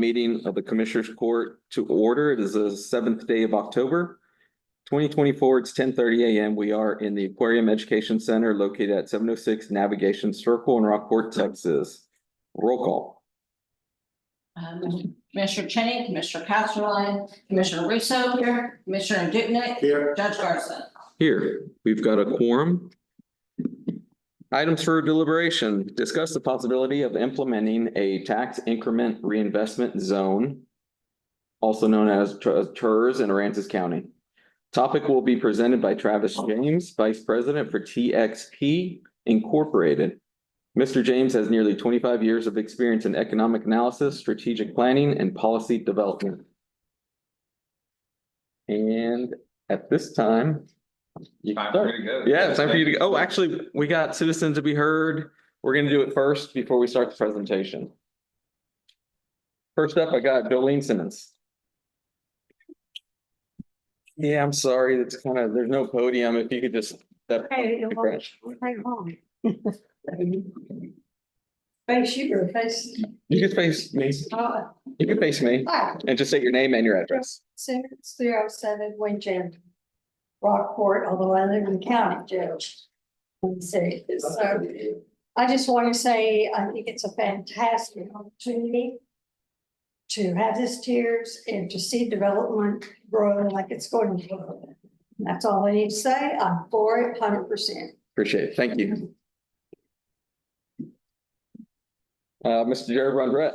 meeting of the Commissioners Court to order. It is the 7th day of October, 2024. It's 10:30 a.m. We are in the Aquarium Education Center located at 706 Navigation Circle in Rockport, Texas. Roll call. Commissioner Cheney, Commissioner Castleline, Commissioner Russo here, Commissioner Dukenyak. Here. Judge Garza. Here, we've got a quorum. Items for deliberation. Discuss the possibility of implementing a tax increment reinvestment zone, also known as TERS in Aransas County. Topic will be presented by Travis James, Vice President for TXP Incorporated. Mr. James has nearly 25 years of experience in economic analysis, strategic planning, and policy development. And at this time, you can start. Yeah, it's time for you to go. Oh, actually, we got citizens to be heard. We're going to do it first before we start the presentation. First up, I got Jolene Simmons. Yeah, I'm sorry. It's kind of, there's no podium. If you could just step. Hey, face you or face. You can face me. You can face me Hi, and just say your name and your address. Simmons 307 Winchester, Rockport, although I live in the county jail. So I just want to say, I think it's a fantastic opportunity to have this tiers and to see development grow like it's going to grow. That's all I need to say. I'm for it 100%. Appreciate it. Thank you. Mr. Jared Rundrett.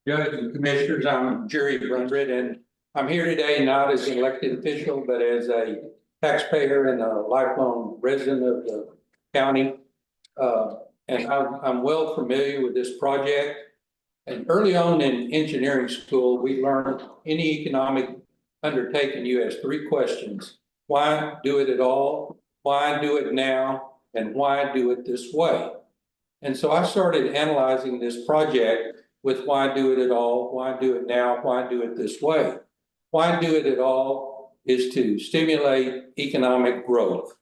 Judge and Commissioners, I'm Jerry Brundred, and I'm here today not as an elected official, but as a taxpayer and a lifelong resident of the county. And I'm well familiar with this project. And early on in engineering school, we learned any economic undertaking, you ask three questions. Why do it at all? Why do it now? And why do it this way? And so I started analyzing this project with why do it at all? Why do it now? Why do it this way? Why do it at all is to stimulate economic growth.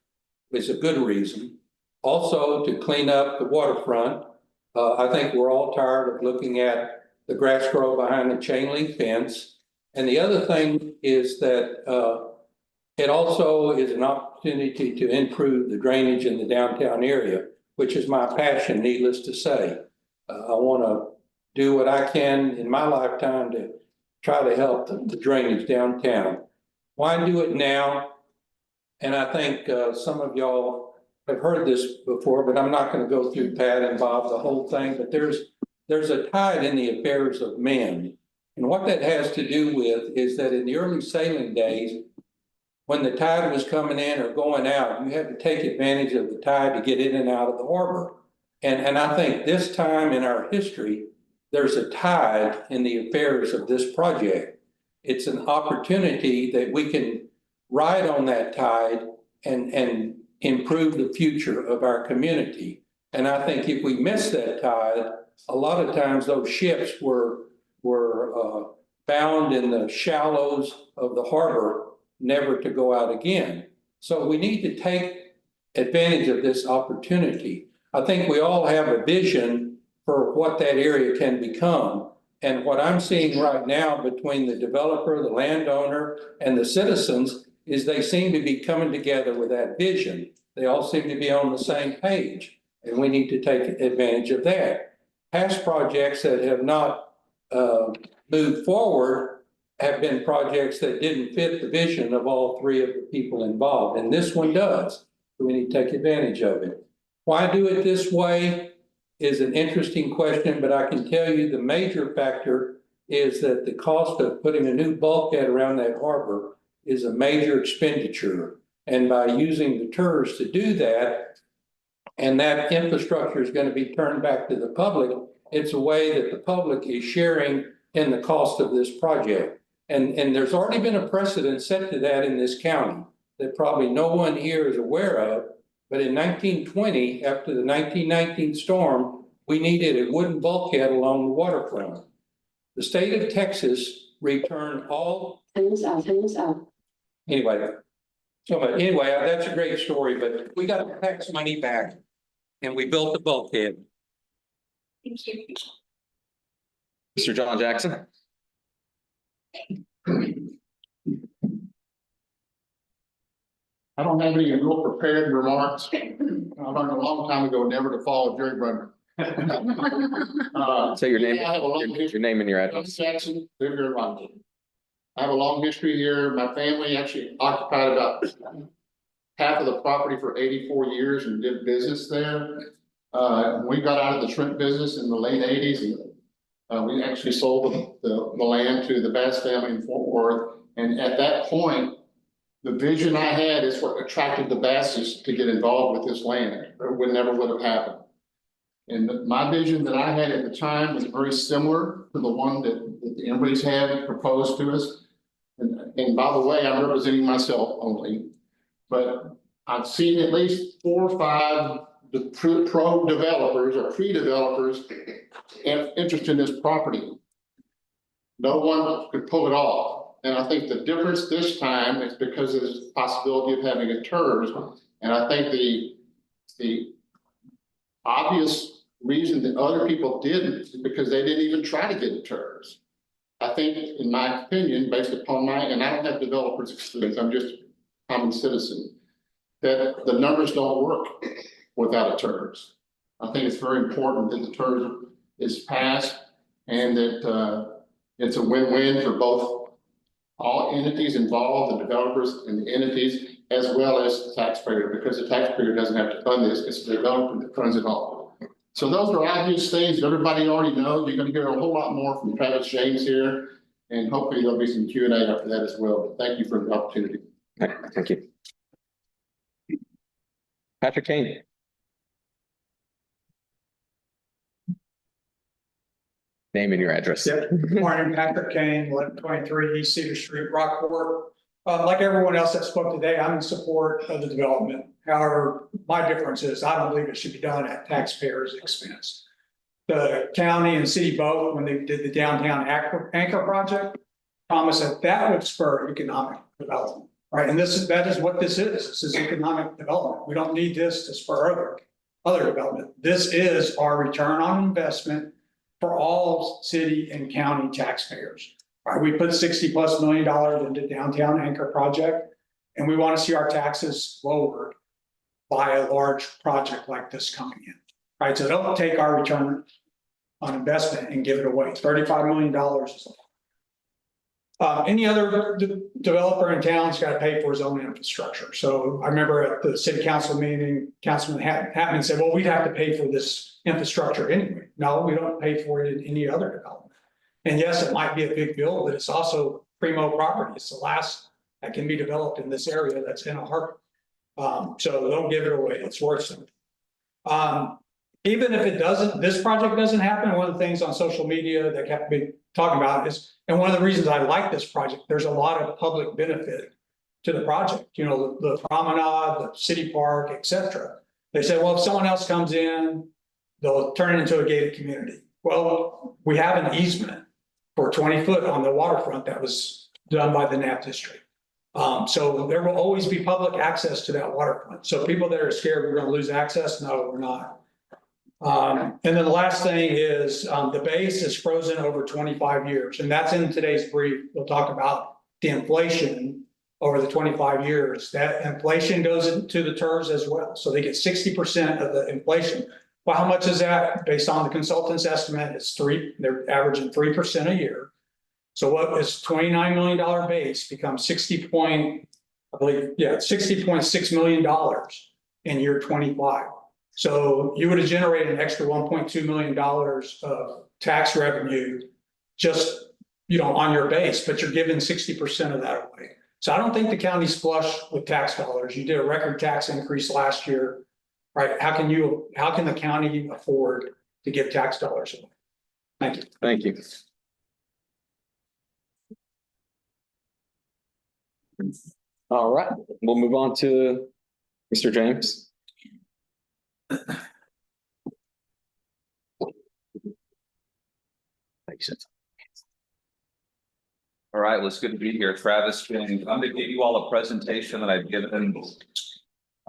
It's a good reason. Also to clean up the waterfront. I think we're all tired of looking at the grass grow behind the chain link fence. And the other thing is that it also is an opportunity to improve the drainage in the downtown area, which is my passion, needless to say. I want to do what I can in my lifetime to try to help the drainage downtown. Why do it now? And I think some of y'all have heard this before, but I'm not going to go through Pat and Bob, the whole thing, but there's a tide in the affairs of men. And what that has to do with is that in the early sailing days, when the tide was coming in or going out, you had to take advantage of the tide to get in and out of the harbor. And I think this time in our history, there's a tide in the affairs of this project. It's an opportunity that we can ride on that tide and improve the future of our community. And I think if we miss that tide, a lot of times those ships were bound in the shallows of the harbor, never to go out again. So we need to take advantage of this opportunity. I think we all have a vision for what that area can become. And what I'm seeing right now between the developer, the landowner, and the citizens is they seem to be coming together with that vision. They all seem to be on the same page, and we need to take advantage of that. Past projects that have not moved forward have been projects that didn't fit the vision of all three of the people involved, and this one does. So we need to take advantage of it. Why do it this way is an interesting question, but I can tell you the major factor is that the cost of putting a new bulkhead around that harbor is a major expenditure. And by using the TERS to do that, and that infrastructure is going to be turned back to the public, it's a way that the public is sharing in the cost of this project. And there's already been a precedent set to that in this county that probably no one here is aware of. But in 1920, after the 1919 storm, we needed a wooden bulkhead along the waterfront. The state of Texas returned all. Anyway, that's a great story, but we got the tax money back. and we built the bulkhead. Thank you. Mr. John Jackson. I don't have any real prepared remarks. I learned a long time ago never to follow Jerry Brunner. Say your name, I have a long your name and your John address. Jackson, live here in Rockville. I have a long history here. My family actually occupied about half of the property for 84 years and did business there. We got out of the shrimp business in the late 80s. We actually sold the land to the Bass family in Fort Worth. And at that point, the vision I had is what attracted the Basses to get involved with this land. It never would have happened. And my vision that I had at the time was very similar to the one that the Embreys had proposed to us. And by the way, I'm representing myself only, but I've seen at least 4 or 5 pro developers or pre-developers interested in this property. No one could pull it off. And I think the difference this time is because of the possibility of having a TERS. And I think the obvious reason that other people didn't is because they didn't even try to get a TERS. I think, in my opinion, based upon and I don't have developers experience, I'm just a common citizen, that the numbers don't work without a TERS. I think it's very important that the TERS is passed and that it's a win-win for both all entities involved, the developers and the entities, as well as the taxpayer, because the taxpayer doesn't have to fund this, it's the developer that funds it all. So those are obvious things that everybody already knows. You're gonna hear a whole lot more from Travis James here, and hopefully there'll be some Q&A after that as well. But thank you for the opportunity. Thank you. Patrick Kane. Name and your address. Yep. Morning, Patrick Kane, 1123 East Cedar Street, Rockport. Like everyone else that spoke today, I'm in support of the development. However, my difference is I don't believe it should be done at taxpayers' expense. The county and city both, when they did the downtown anchor project, promised that that would spur economic development, right? And that is what this is. This is economic development. We don't need this to spur other development. This is our return on investment for all city and county taxpayers. Right, we put $60+ million into downtown anchor project, and we want to see our taxes lowered by a large project like this coming in. Right, so don't take our return on investment and give it away. $35 million is any other developer in town's got to pay for his own infrastructure. So I remember at the city council meeting, Councilman Hatman said, well, we'd have to pay for this infrastructure anyway. No, we don't pay for it in any other development. And yes, it might be a big bill, but it's also primo property. It's the last that can be developed in this area that's in a heart. So don't give it away. It's worth something. Even if it doesn't, this project doesn't happen, one of the things on social media that kept me talking about is, and one of the reasons I like this project, there's a lot of public benefit to the project, you know, the promenade, the city park, etc. They said, well, if someone else comes in, they'll turn it into a gated community. Well, we have an easement for 20 foot on the waterfront that was done by the Knapp district. So there will always be public access to that waterfront. So people that are scared we're going to lose access, no, we're not. And then the last thing is the base is frozen over 25 years. And that's in today's brief. We'll talk about the inflation over the 25 years. That inflation goes into the TERS as well. So they get 60% of the inflation. Well, how much is that? Based on the consultant's estimate, it's they're averaging 3% a year. So what is $29 million base becomes $60.6 million in year 25. So you would have generated an extra $1.2 million of tax revenue just, you know, on your base, but you're giving 60% of that away. So I don't think the county's flush with tax dollars. You did a record tax increase last year, right? How can the county afford to give tax dollars away? Thank you. Thank you. All right, we'll move on to Mr. James. All right, well, it's good to be here. Travis James. I'm going to give you all a presentation that I've given, I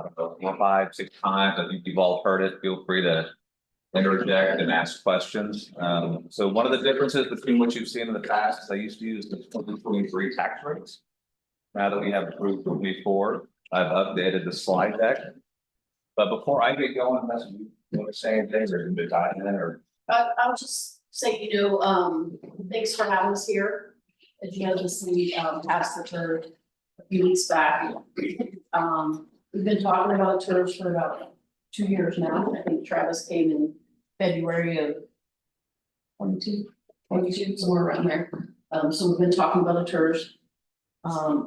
don't know, 4, 5, 6 times. I think you've all heard it. Feel free to interject and ask questions. So one of the differences between what you've seen in the past is I used to use the 2023 tax rates. Now that we have approved 24, I've updated the slide deck. But before I get going, unless you want to say anything or you dive in or. I'll just say, thanks for having us here. As you know, the city passed the TERS a few weeks back. We've been talking about TERS for about 2 years now. I think Travis came in February of 22, somewhere around there. So we've been talking about the TERS.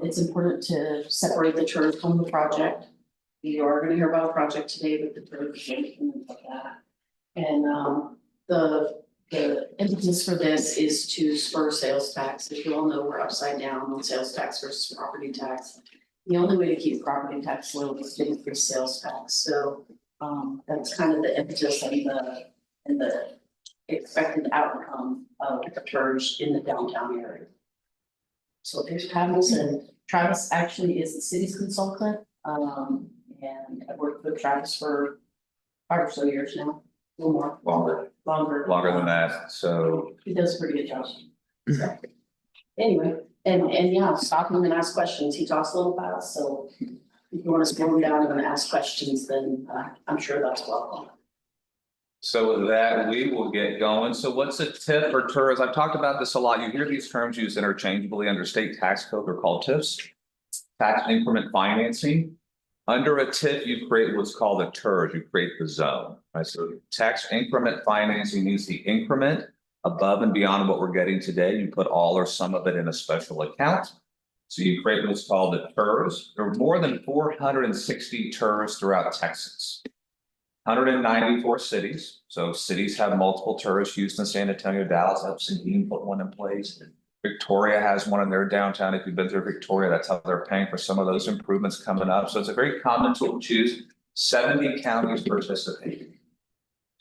It's important to separate the TERS from the project. You are gonna hear about a project today, but the TERS and like that. And the impetus for this is to spur sales tax. As you all know, we're upside down on sales tax versus property tax. The only way to keep property tax low is to increase sales tax. So that's kind of the impetus and the expected outcome of the TERS in the downtown area. So there's Travis, and Travis actually is the city's consultant. And I've worked with Travis for 5 or so years now, a little more. Longer Than that, so. He does a pretty good job. So, anyway, and yeah, stop him and ask questions. He talks a little fast, so if you want to slow him down and ask questions, then I'm sure that's welcome. So with that, we will get going. So what's a TIF or TERS? I've talked about this a lot. You hear these terms used interchangeably under state tax code. They're called TIFs. Tax increment financing. Under a TIF, you create what's called a TERS. You create the zone, right? So tax increment financing means the increment above and beyond what we're getting today. You put all or some of it in a special account. So you create what's called a TERS. There are more than 460 TERS throughout Texas. 194 cities. So cities have multiple TERS. Houston, San Antonio, Dallas, Epstein put one in place. Victoria has one in their downtown. If you've been through Victoria, that's how they're paying for some of those improvements coming up. So it's a very common tool to choose. 70 counties participating.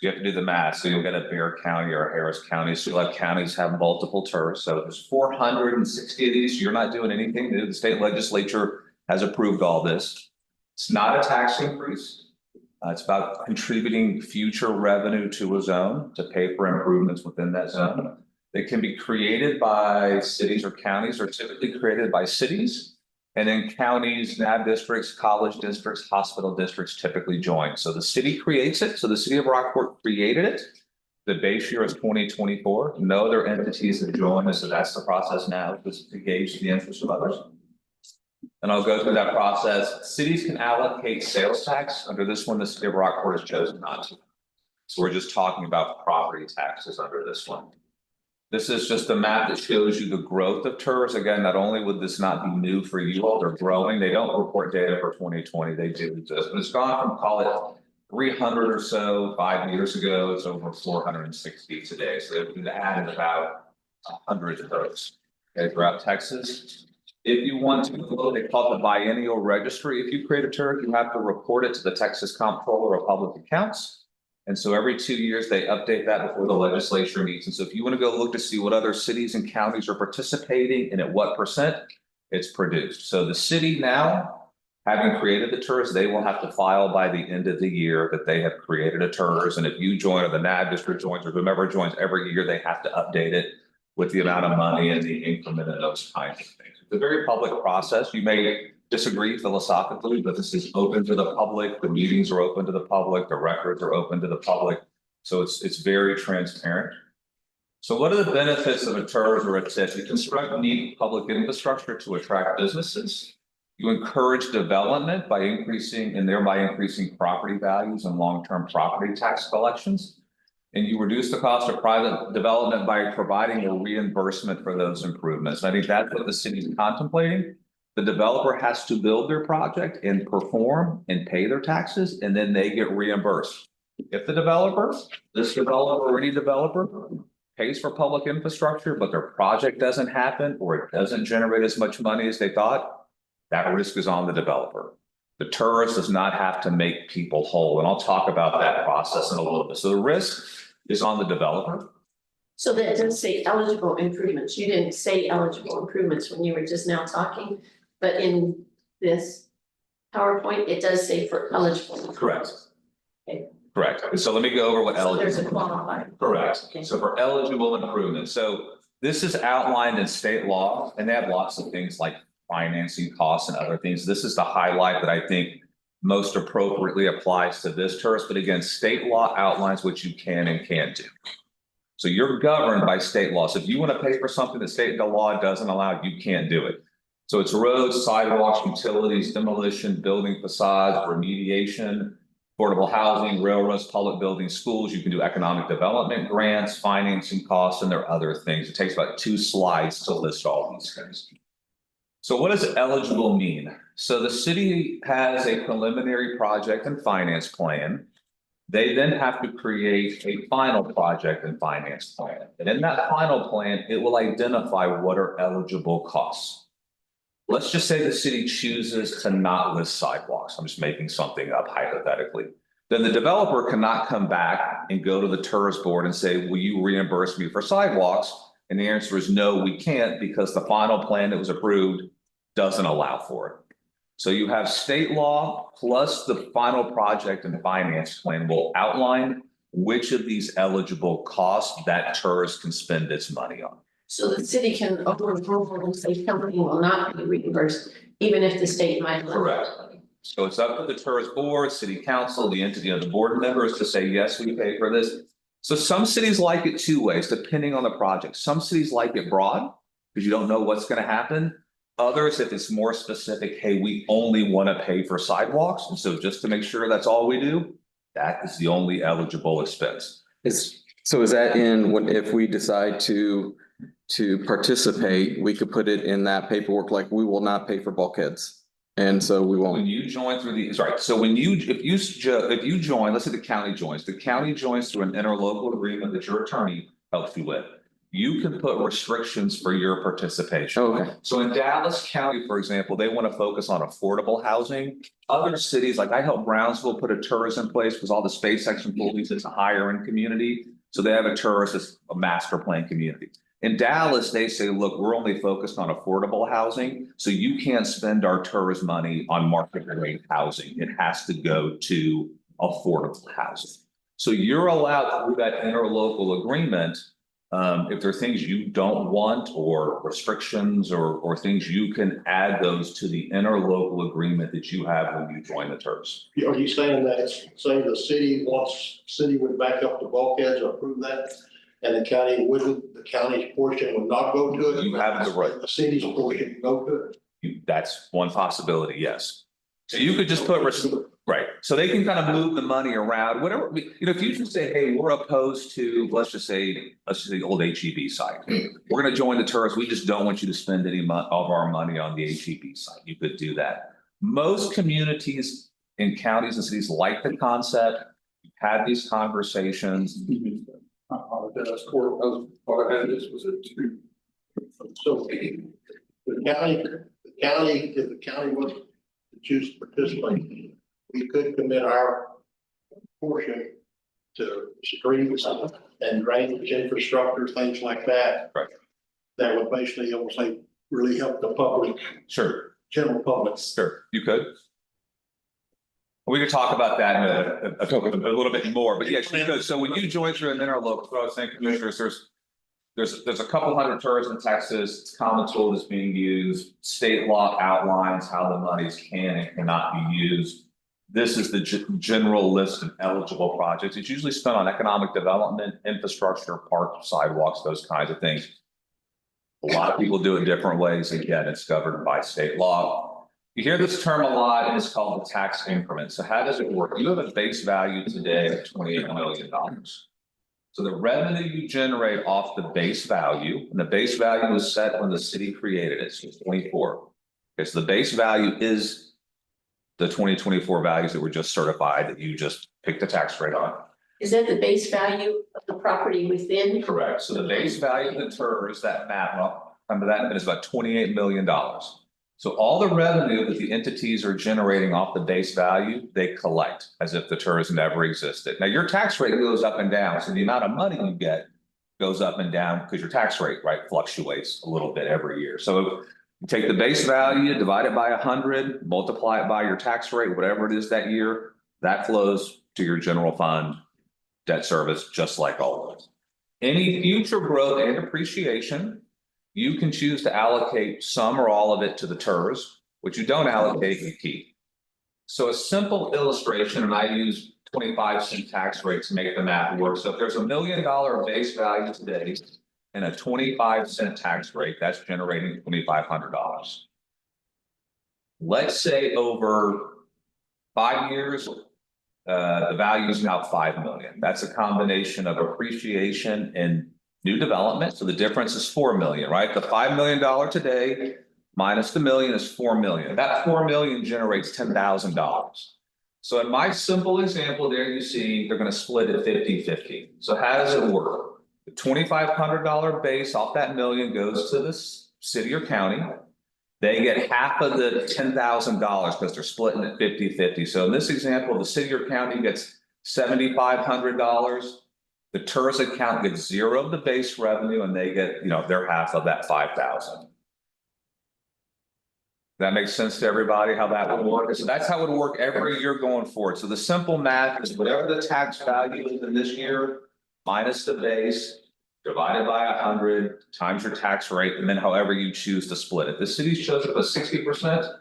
You have to do the math. So you'll get a Bexar County or a Harris County. So you'll have counties have multiple TERS. So there's 460 of these. You're not doing anything new. The state legislature has approved all this. It's not a tax increase. It's about contributing future revenue to a zone to pay for improvements within that zone. They can be created by cities or counties, or typically created by cities. And then counties, NAB districts, college districts, hospital districts typically join. So the city creates it. So the city of Rockport created it. The base year is 2024. No other entities have joined. So that's the process now, just to gauge the interest of others. And I'll go through that process. Cities can allocate sales tax. Under this one, the city of Rockport has chosen not to. So we're just talking about property taxes under this one. This is just a map that shows you the growth of TERS. Again, not only would this not be new for you all, they're growing. They don't report data for 2020. They do exist, but it's gone from, call it 300 or so 5 years ago. It's over 460 today. So they've added about 100 of those throughout Texas. If you want to go, they call it the biennial registry. If you create a TERS, you have to report it to the Texas Comptroller of Public Accounts. And so every 2 years, they update that before the legislature meets. And so if you want to go look to see what other cities and counties are participating and at what percent, it's produced. So the city now, having created the TERS, they will have to file by the end of the year that they have created a TERS. And if you join, or the NAB district joins, or whomever joins every year, they have to update it with the amount of money and the increment and those kinds of things. It's a very public process. You may disagree philosophically, but this is open to the public. The meetings are open to the public. The records are open to the public. So it's very transparent. So what are the benefits of a TERS or a TIF? You construct neat public infrastructure to attract businesses. You encourage development by increasing and thereby increasing property values and long-term property tax collections. And you reduce the cost of private development by providing a reimbursement for those improvements. And I think that's what the city is contemplating. The developer has to build their project and perform and pay their taxes, and then they get reimbursed. If the developer, this developer or any developer pays for public infrastructure, but their project doesn't happen or it doesn't generate as much money as they thought, that risk is on the developer. The TERS does not have to make people whole, and I'll talk about that process in a little bit. So the risk is on the developer. So that does say eligible improvements. You didn't say eligible improvements when you were just now talking, but in this PowerPoint, it does say for eligible. Correct. Okay. Correct. So let me go over what So there's a eligible. qualifier. Correct. Okay. So for eligible improvement, so this is outlined in state law and they have lots of things like financing costs and other things. This is the highlight that I think most appropriately applies to this tourist. But again, state law outlines what you can and can't do. So you're governed by state law. So if you want to pay for something that state law doesn't allow, you can't do it. So it's roads, sidewalks, utilities, demolition, building facades, remediation, affordable housing, railroads, public buildings, schools. You can do economic development grants, financing costs, and there are other things. It takes about 2 slides to list all these things. So what does eligible mean? So the city has a preliminary project and finance plan. They then have to create a final project and finance plan. And in that final plan, it will identify what are eligible costs. Let's just say the city chooses to not list sidewalks. I'm just making something up hypothetically. Then the developer cannot come back and go to the tourist board and say, will you reimburse me for sidewalks? And the answer is no, we can't, because the final plan that was approved doesn't allow for it. So you have state law plus the final project and finance plan will outline which of these eligible costs that tourist can spend its money on. So the city can overrule and say company will not be reimbursed, even if the state might. Correct. So it's up to the tourist board, city council, the entity of the board members to say, yes, we pay for this. So some cities like it 2 ways, depending on the project. Some cities like it broad because you don't know what's going to happen. Others, if it's more specific, hey, we only want to pay for sidewalks. And so just to make sure that's all we do, that is the only eligible expense. So is that in when, if we decide to participate, we could put it in that paperwork, like we will not pay for bulkheads. And so we When won't. you join through the, right, so when you, if you join, let's say the county joins through an interlocal agreement that your attorney helps you with. You can put restrictions for your participation. Okay, So in Dallas County, for example, they want to focus on affordable housing. Other cities, like I helped Brownsville put a tourism place because all the SpaceX employees, it's a higher end community. So they have a tourist, it's a master plan community. In Dallas, they say, look, we're only focused on affordable housing. So you can't spend our tourist money on market rate housing. It has to go to affordable housing. So you're allowed through that interlocal agreement. If there are things you don't want or restrictions or things, you can add those to the interlocal agreement that you have when you join the TERS. Are you saying that, say the city would back up the bulkheads or approve that? And the county wouldn't, the county's portion would not go to it? You have the right. The city's portion would go to it? That's one possibility, yes. So you could just put, right, so they can kind of move the money around, whatever, if you just say, hey, we're opposed to, let's just say the old HEB site. We're gonna join the tourists, we just don't want you to spend any of our money on the HEB site, you could do that. Most communities in counties and cities like the concept, had these conversations. I apologize, Court, what I had, this was a 2. So the county, if the county was to choose to participate, we could commit our portion to streets and drainage infrastructure, things like that. Right. That would basically, I would say, really help the public, Sure, general public. sure, you could. We could talk about that in a little bit more, but yes, because so when you join through an interlocal, what I was saying, commissioners, there's a couple hundred tourists in Texas. It's a common tool that's being used. State law outlines how the monies can and cannot be used. This is the general list of eligible projects. It's usually spent on economic development, infrastructure, parks, sidewalks, those kinds of things. A lot of people do it different ways. Again, it's governed by state law. You hear this term a lot, and it's called the tax increment. So how does it work? You have a base value today of $28 million. So the revenue you generate off the base value, and the base value was set when the city created it, so 24. Okay, so the base value is the 2024 values that were just certified that you just picked the tax rate on. Is that the base value of the property within? Correct. So the base value of the TERS, that map, well, under that is about $28 million. So all the revenue that the entities are generating off the base value, they collect as if the TERS never existed. Now your tax rate goes up and down. So the amount of money you get goes up and down because your tax rate, right, fluctuates a little bit every year. So You take the base value, divide it by 100, multiply it by your tax rate, whatever it is that year, that flows to your general fund debt service, just like always. Any future growth and appreciation, you can choose to allocate some or all of it to the TERS, which you don't allocate, you keep. So a simple illustration, and I use 25-cent tax rate to make the math work. So if there's $1 million base value today and a 25-cent tax rate, that's generating $2,500. Let's say over 5 years, the value is now 5 million. That's a combination of appreciation and new development. So the difference is 4 million, right? The $5 million today minus the million is 4 million. That 4 million generates $10,000. So in my simple example there, you see they're going to split it 50-50. So how does it work? The $2,500 base off that million goes to the city or county. They get half of the $10,000 because they're splitting it 50-50. So in this example, the city or county gets $7,500. The TERS account gets zero of the base revenue, and they get, their half of that $5,000. That makes sense to everybody how that would work. So that's how it would work every year going forward. So the simple math is whatever the tax value is in this year minus the base, divided by 100 times your tax rate, and then however you choose to split it. The city's chosen to put 60%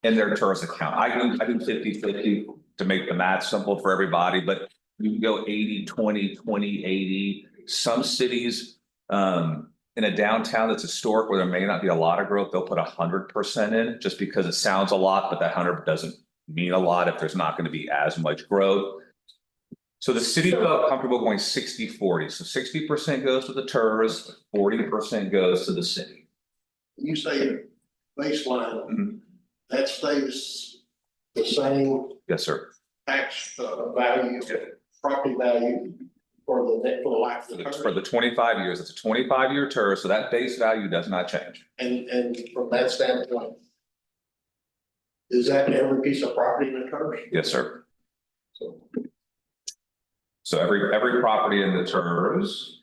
in their TERS account. I do 50-50 to make the math simple for everybody, but you can go 80-20, 20-80. Some cities in a downtown that's historic where there may not be a lot of growth, they'll put 100% in just because it sounds a lot, but that 100 doesn't mean a lot if there's not going to be as much growth. So the city felt comfortable going 60-40. So 60% goes to the TERS, 40% goes to the city. You say baseline, that stays the same Yes, sir. tax value, property value for the life of the For TERS. the 25 years, it's a 25-year TERS, so that base value does not change. And from that standpoint, is that every piece of property in the TERS? Yes, sir. So every property in the TERS,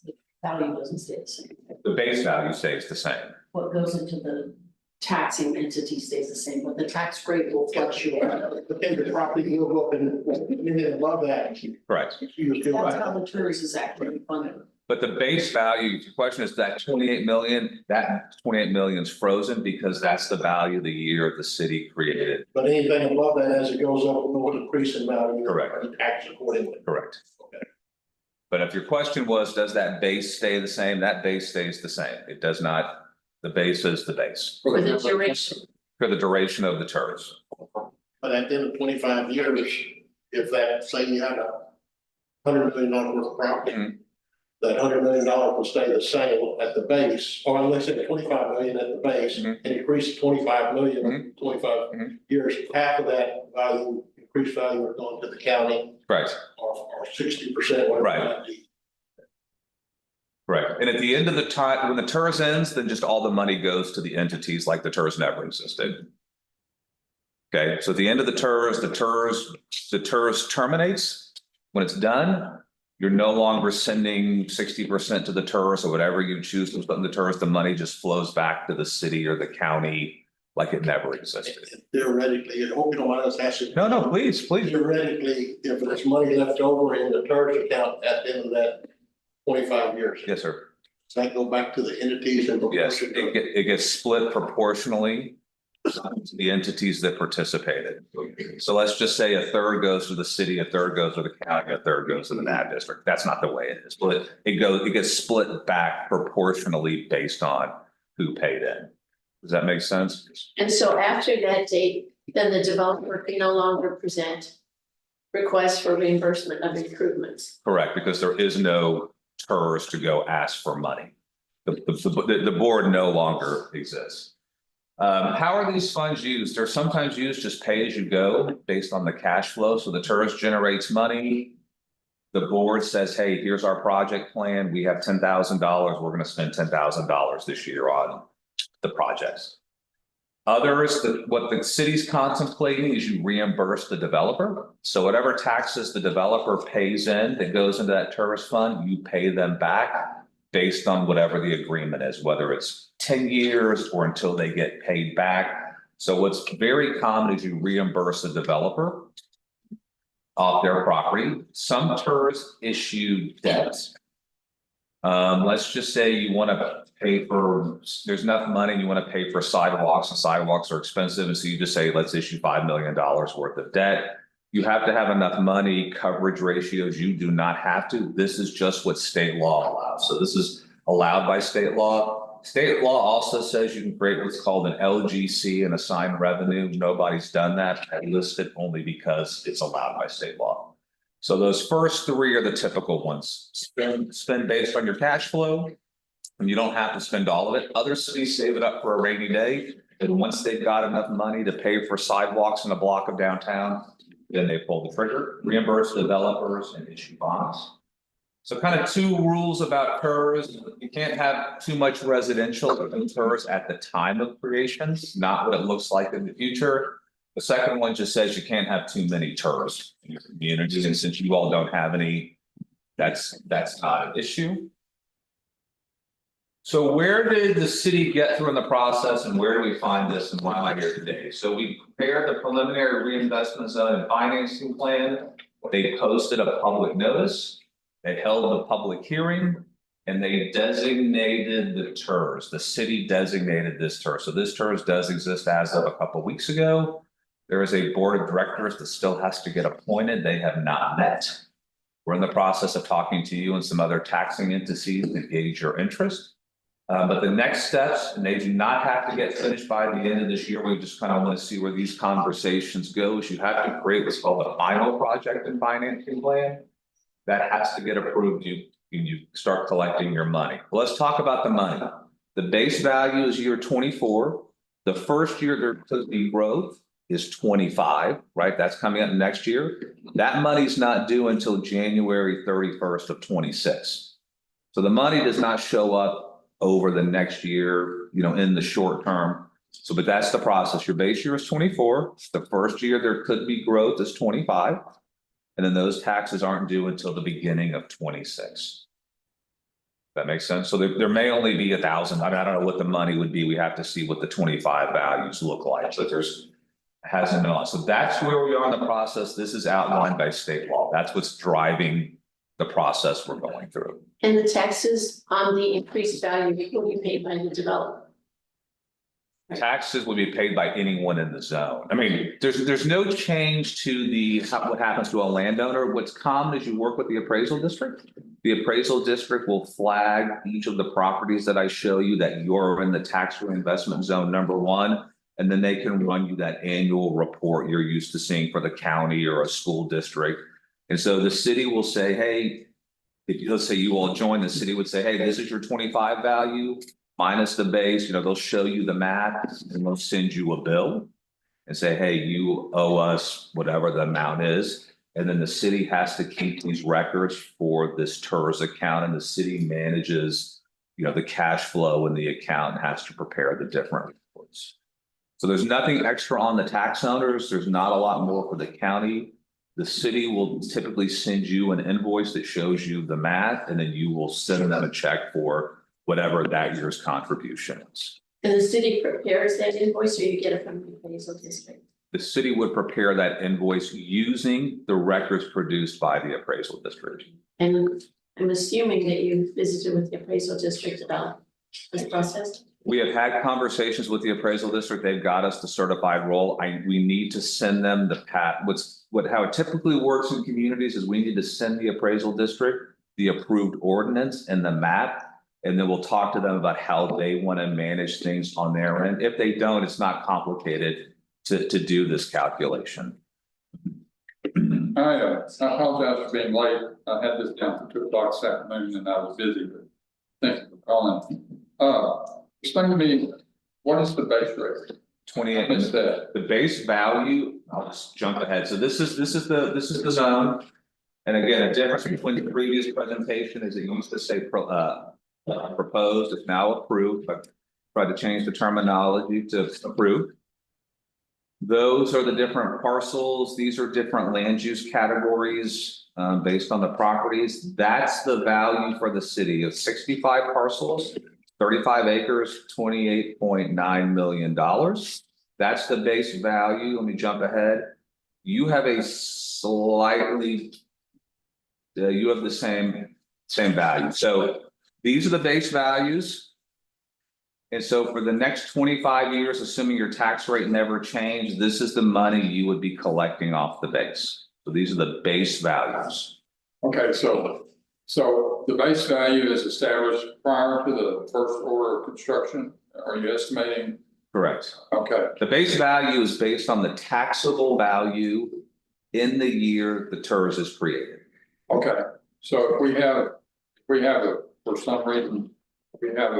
The value doesn't stay the same. the base value stays the same. What goes into the taxing entity stays the same, but the tax rate will fluctuate. But then the property will go up and above that. Correct. You still That's right. how the TERS is actually funded. But the base value, the question is that 28 million, that 28 million is frozen because that's the value the year the city created. But anything above that, as it goes up, will increase in value. Correct. And tax accordingly. Correct. Okay. But if your question was, does that base stay the same? That base stays the same. It does not. The base is the base For the duration. for the duration of the TERS. But at the end of 25 years, if that, say you had $100 million worth of property. Mhm. That $100 million will stay the same at the base, or let's say 25 million at the base, Mhm. and increase to 25 million, 25 Mhm. years. Half of that value, increased value are going to the county, Right. or 60%, whatever Right. that be. Right. And at the end of the time, when the TERS ends, then just all the money goes to the entities like the TERS never existed. Okay, so at the end of the TERS terminates. When it's done, you're no longer sending 60% to the TERS or whatever you choose to put in the TERS. The money just flows back to the city or the county like it never existed. Theoretically, I hope you don't mind us asking. No, please. Theoretically, if there's money left over in the TERS account at the end of that 25 years, Yes, sir. does that go back to the entities and? Yes, it gets split proportionally to the entities that participated. So let's just say a third goes to the city, a third goes to the county, a third goes to the NAD district. That's not the way it is, but it gets split back proportionally based on who paid in. Does that make sense? And so after that date, then the developer can no longer present requests for reimbursement of improvements. Correct, because there is no TERS to go ask for money. The board no longer exists. How are these funds used? They're sometimes used just pay as you go based on the cash flow. So the TERS generates money. The board says, hey, here's our project plan. We have $10,000. We're going to spend $10,000 this year on the projects. Others, what the city's contemplating is you reimburse the developer. So whatever taxes the developer pays in that goes into that TERS fund, you pay them back based on whatever the agreement is, whether it's 10 years or until they get paid back. So what's very common is you reimburse a developer off their property. Some TERS issue debt. Let's just say you want to pay for, there's enough money, you want to pay for sidewalks, and sidewalks are expensive, and so you just say, let's issue $5 million worth of debt. You have to have enough money, coverage ratios, you do not have to. This is just what state law allows. So this is allowed by state law. State law also says you can create what's called an LGC, an assigned revenue. Nobody's done that. I list it only because it's allowed by state law. So those first three are the typical ones. Spend based on your cash flow, and you don't have to spend all of it. Other cities save it up for a rainy day. And once they've got enough money to pay for sidewalks in a block of downtown, then they pull the trigger, reimburse developers, and issue bonds. So kind of two rules about TERS. You can't have too much residential in TERS at the time of creation, not what it looks like in the future. The second one just says you can't have too many TERS in your community, and since you all don't have any, that's not an issue. So where did the city get through in the process, and where do we find this, and why am I here today? So we prepared the preliminary reinvestment zone and financing plan. They posted a public notice. They held a public hearing, and they designated the TERS. The city designated this TERS. So this TERS does exist as of a couple of weeks ago. There is a board of directors that still has to get appointed. They have not met. We're in the process of talking to you and some other taxing entities to gauge your interest. But the next steps, and they do not have to get finished by the end of this year. We just kind of want to see where these conversations go. Is you have to create what's called a final project and financing plan. That has to get approved. You start collecting your money. Well, let's talk about the money. The base value is year 24. The first year there could be growth is 25, right? That's coming up next year. That money's not due until January 31st of 26. So the money does not show up over the next year, in the short term. So, but that's the process. Your base year is 24. The first year there could be growth is 25. And then those taxes aren't due until the beginning of 26. That makes sense. So there may only be 1,000. I don't know what the money would be. We have to see what the 25 values look like, but hasn't been on. So that's where we are in the process. This is outlined by state law. That's what's driving the process we're going through. And the taxes on the increased value will be paid by the developer. Taxes will be paid by anyone in the zone. I mean, there's no change to what happens to a landowner. What's common is you work with the appraisal district. The appraisal district will flag each of the properties that I show you that you're in the tax reinvestment zone number 1. And then they can run you that annual report you're used to seeing for the county or a school district. And so the city will say, hey, let's say you all join, the city would say, hey, this is your 25 value minus the base. They'll show you the math and they'll send you a bill and say, hey, you owe us whatever the amount is. And then the city has to keep these records for this TERS account, and the city manages, the cash flow in the account and has to prepare the different reports. So there's nothing extra on the tax owners. There's not a lot more for the county. The city will typically send you an invoice that shows you the math, and then you will send them a check for whatever that year's contribution is. And the city prepares that invoice, or you get it from the appraisal district? The city would prepare that invoice using the records produced by the appraisal district. And I'm assuming that you visited with the appraisal district about this process? We have had conversations with the appraisal district. They've got us the certified roll. We need to send them the how it typically works in communities is we need to send the appraisal district the approved ordinance and the map. And then we'll talk to them about how they want to manage things on their end. If they don't, it's not complicated to do this calculation. I apologize for being late. I had this down for 2 o'clock this afternoon and I was busy, but thank you for calling. Explain to me, what is the base rate? 28. What's that? The base value, I'll just jump ahead. So this is the zone. And again, the difference between the previous presentation is it used to say proposed, it's now approved, but tried to change the terminology to approved. Those are the different parcels. These are different land use categories based on the properties. That's the value for the city of 65 parcels, 35 acres, $28.9 million. That's the base value. Let me jump ahead. You have a slightly, you have the same value. So these are the base values. And so for the next 25 years, assuming your tax rate never changed, this is the money you would be collecting off the base. So these are the base values. Okay, so the base value is established prior to the first order of construction. Are you estimating? Correct. Okay, The base value is based on the taxable value in the year the TERS is created. okay. So if we have for some reason, we have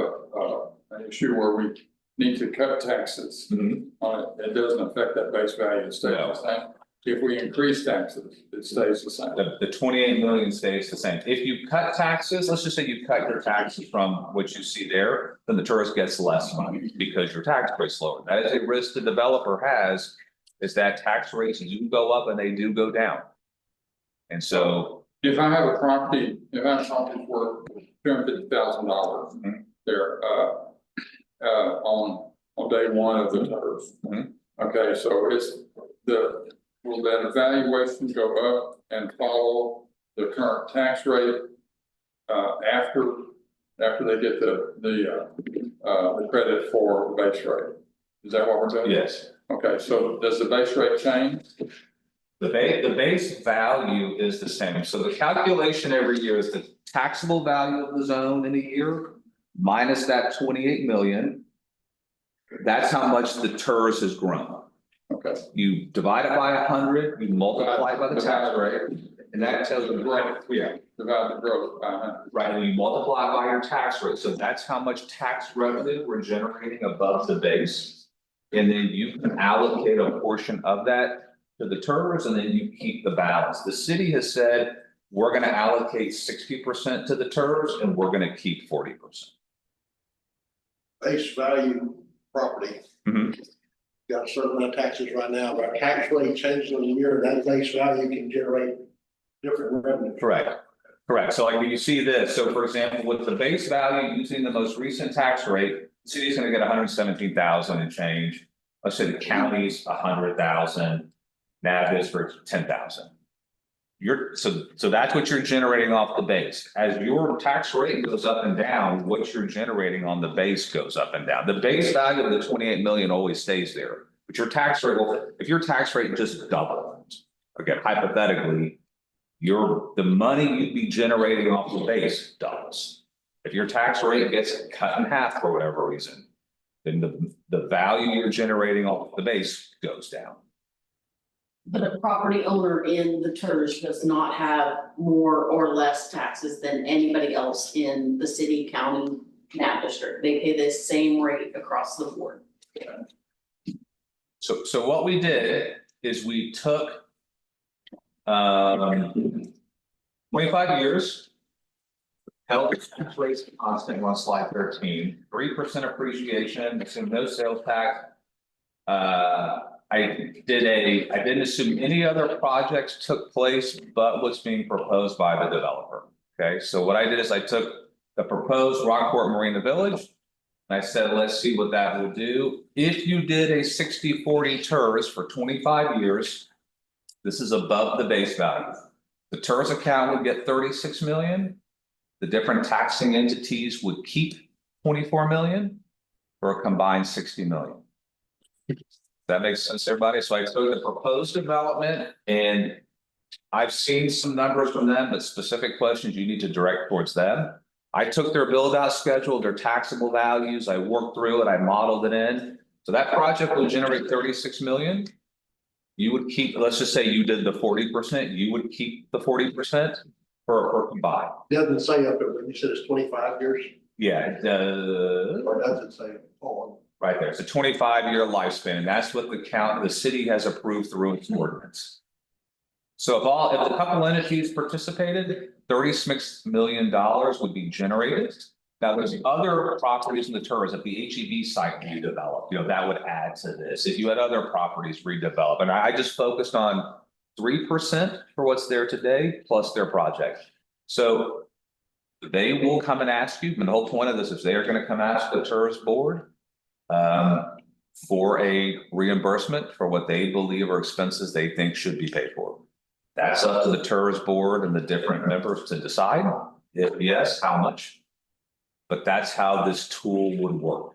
an issue where we need to cut taxes on it, it doesn't affect that base value, it stays the same. If we increase taxes, it stays the same. The 28 million stays the same. If you cut taxes, let's just say you cut your taxes from what you see there, then the tourist gets less money because your tax rate's lower. That is a risk the developer has, is that tax rates do go up and they do go down. And so. If I have a property, worth $250,000 there, on day one of the TERS. Okay, so will that evaluation go up and follow the current tax rate? After they get the credit for the base rate? Is that what we're doing? Yes. Okay, so does the base rate change? The base value is the same. So the calculation every year is the taxable value of the zone in a year minus that 28 million. That's how much the TERS has grown. Okay. You divide it by 100, you multiply it by the tax rate, and that tells you, yeah, Divide the growth by 100. right, and you multiply by your tax rate. So that's how much tax revenue we're generating above the base. And then you can allocate a portion of that to the TERS, and then you keep the balance. The city has said, we're gonna allocate 60% to the TERS and we're gonna keep 40%. Base value property. Got a certain amount of taxes right now, but our tax rate changes in a year, that base value can generate different revenue. Correct. So like when you see this, so for example, with the base value using the most recent tax rate, the city's gonna get 117,000 and change. Let's say the county's 100,000, NAV is for 10,000. So that's what you're generating off the base. As your tax rate goes up and down, what you're generating on the base goes up and down. The base value of the 28 million always stays there, but your tax rate if your tax rate just doubles, again, hypothetically, the money you'd be generating off the base doubles. If your tax rate gets cut in half for whatever reason, then the value you're generating off the base goes down. But a property owner in the TERS does not have more or less taxes than anybody else in the city, county, NAP district. They pay the same rate across the board. So what we did is we took 25 years, held the tax rates constant on slide 13, 3% appreciation, assume no sales tax. I didn't assume any other projects took place but what's being proposed by the developer. Okay, so what I did is I took the proposed Rockport Marina Village. And I said, let's see what that will do. If you did a 60-40 TERS for 25 years, this is above the base value. The TERS account would get 36 million. The different taxing entities would keep 24 million for a combined 60 million. That makes sense, everybody? So I took the proposed development and I've seen some numbers from them, but specific questions you need to direct towards them. I took their build out schedule, their taxable values, I worked through it, I modeled it in. So that project will generate 36 million. You would keep, let's just say you did the 40%, you would keep the 40% for combined. Doesn't say up there, when you said it's 25 years, Yeah, or does it say on? right there. It's a 25-year lifespan, and that's what the city has approved through its ordinance. So if a couple entities participated, $36 million would be generated. Now, there's other properties in the TERS, if the HEB site redeveloped, that would add to this. If you had other properties redeveloped, and I just focused on 3% for what's there today, plus their project. So they will come and ask you, and the whole point of this is they are gonna come ask the TERS board for a reimbursement for what they believe are expenses they think should be paid for. That's up to the TERS board and the different members to decide. If yes, how much? But that's how this tool would work.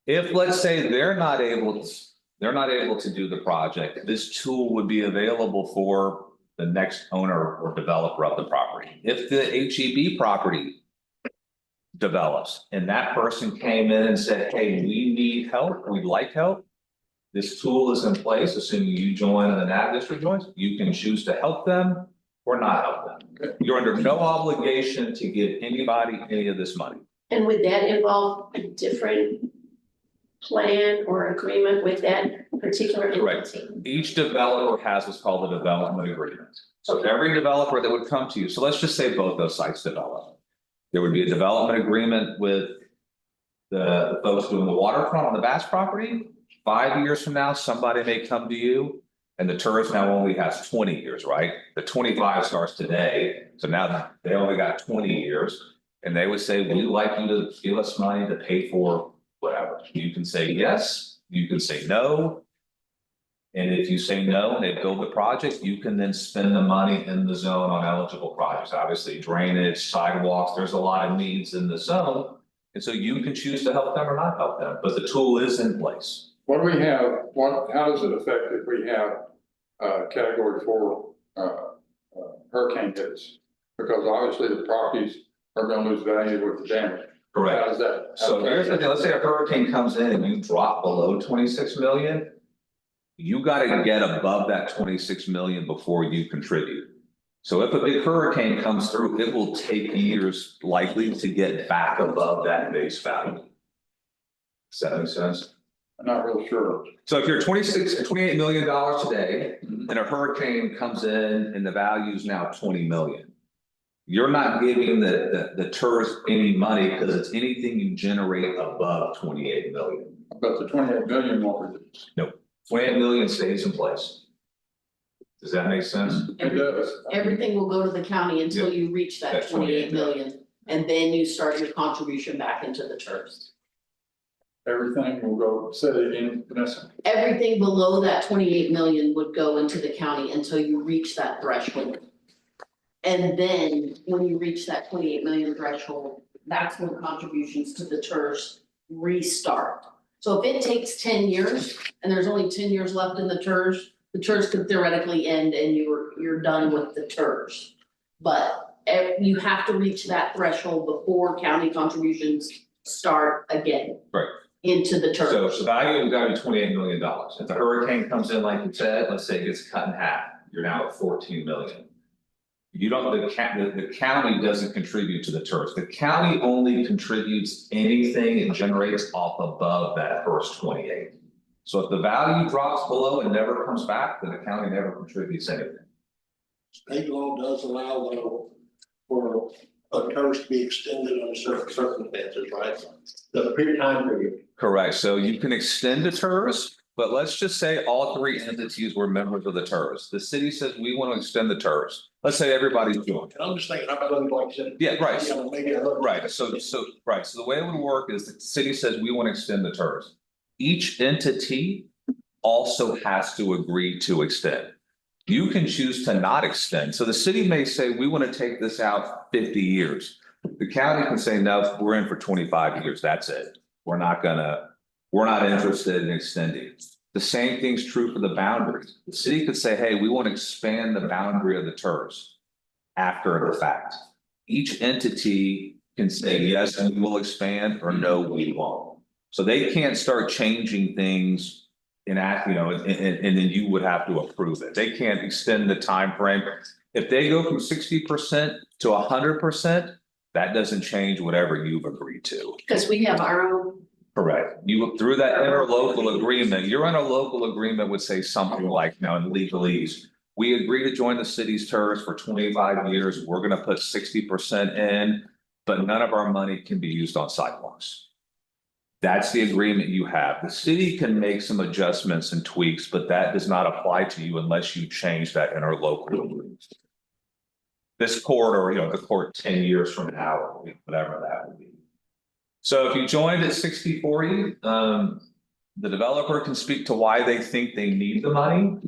If, let's say, they're not able to do the project, this tool would be available for the next owner or developer of the property. If the HEB property develops and that person came in and said, hey, we need help, we'd like help. This tool is in place, assuming you join and the NAV district joins, you can choose to help them or not help them. You're under no obligation to give anybody any of this money. And would that involve a different plan or agreement with that particular Correct. entity? Each developer has what's called a development agreement. So every developer that would come to you, so let's just say both those sites develop. There would be a development agreement with the folks doing the waterfront on the Bass property. 5 years from now, somebody may come to you and the tourist now only has 20 years, right? The 25 starts today. So now they only got 20 years. And they would say, we'd like you to give us money to pay for whatever. You can say yes, you can say no. And if you say no and they build the project, you can then spend the money in the zone on eligible projects. Obviously drainage, sidewalks, there's a lot of needs in the zone. And so you can choose to help them or not help them, but the tool is in place. What do we have, how does it affect if we have category 4 hurricane hits? Because obviously the properties are gonna lose value with the damage. Correct. How does that? So here's the thing, let's say a hurricane comes in and you drop below 26 million. You gotta get above that 26 million before you contribute. So if a big hurricane comes through, it will take years likely to get back above that base value. Does that make sense? I'm not real sure. So if you're $28 million today, and a hurricane comes in and the value is now 20 million. You're not giving the tourist any money because it's anything you generate above 28 million. But the 28 million won't reduce. No, 28 million stays in place. Does that make sense? It does. Everything will go to the county until you reach that That's 28 million, and then you start your contribution back into the TERS. Everything will go, say it again, Vanessa. Everything below that 28 million would go into the county until you reach that threshold. And then when you reach that 28 million threshold, that's when contributions to the TERS restart. So if it takes 10 years and there's only 10 years left in the TERS could theoretically end and you're done with the TERS. But you have to reach that threshold before county contributions start again. Right. Into the So TERS. the value has got to be $28 million. If the hurricane comes in, like you said, let's say it gets cut in half, you're now at 14 million. You don't, the county doesn't contribute to the TERS. The county only contributes anything it generates off above that first 28. So if the value drops below and never comes back, then the county never contributes anything. State law does allow though for a TERS to be extended under certain circumstances, right? The time period. Correct. So you can extend the TERS, but let's just say all 3 entities were members of the TERS. The city says we want to extend the TERS. Let's say everybody's joined. And I'm just thinking, I'm going like I said. Yeah, right. Maybe a little. Right, so the way it would work is the city says we want to extend the TERS. Each entity also has to agree to extend. You can choose to not extend. So the city may say, we want to take this out 50 years. The county can say, no, we're in for 25 years. That's it. We're not interested in extending. The same thing's true for the boundaries. The city could say, hey, we want to expand the boundary of the TERS after the fact. Each entity can say, yes, we will expand, or no, we won't. So they can't start changing things and then you would have to approve it. They can't extend the time frame. If they go from 60% to 100%, that doesn't change whatever you've agreed to. Because we have our own. Correct. You, through that interlocal agreement, your interlocal agreement would say something like, in legalese, we agree to join the city's TERS for 25 years. We're going to put 60% in. but none of our money can be used on sidewalks. That's the agreement you have. The city can make some adjustments and tweaks, but that does not apply to you unless you change that interlocal agreement. This corridor, the court 10 years from now, or whatever that would be. So if you joined at 60/40, the developer can speak to why they think they need the money.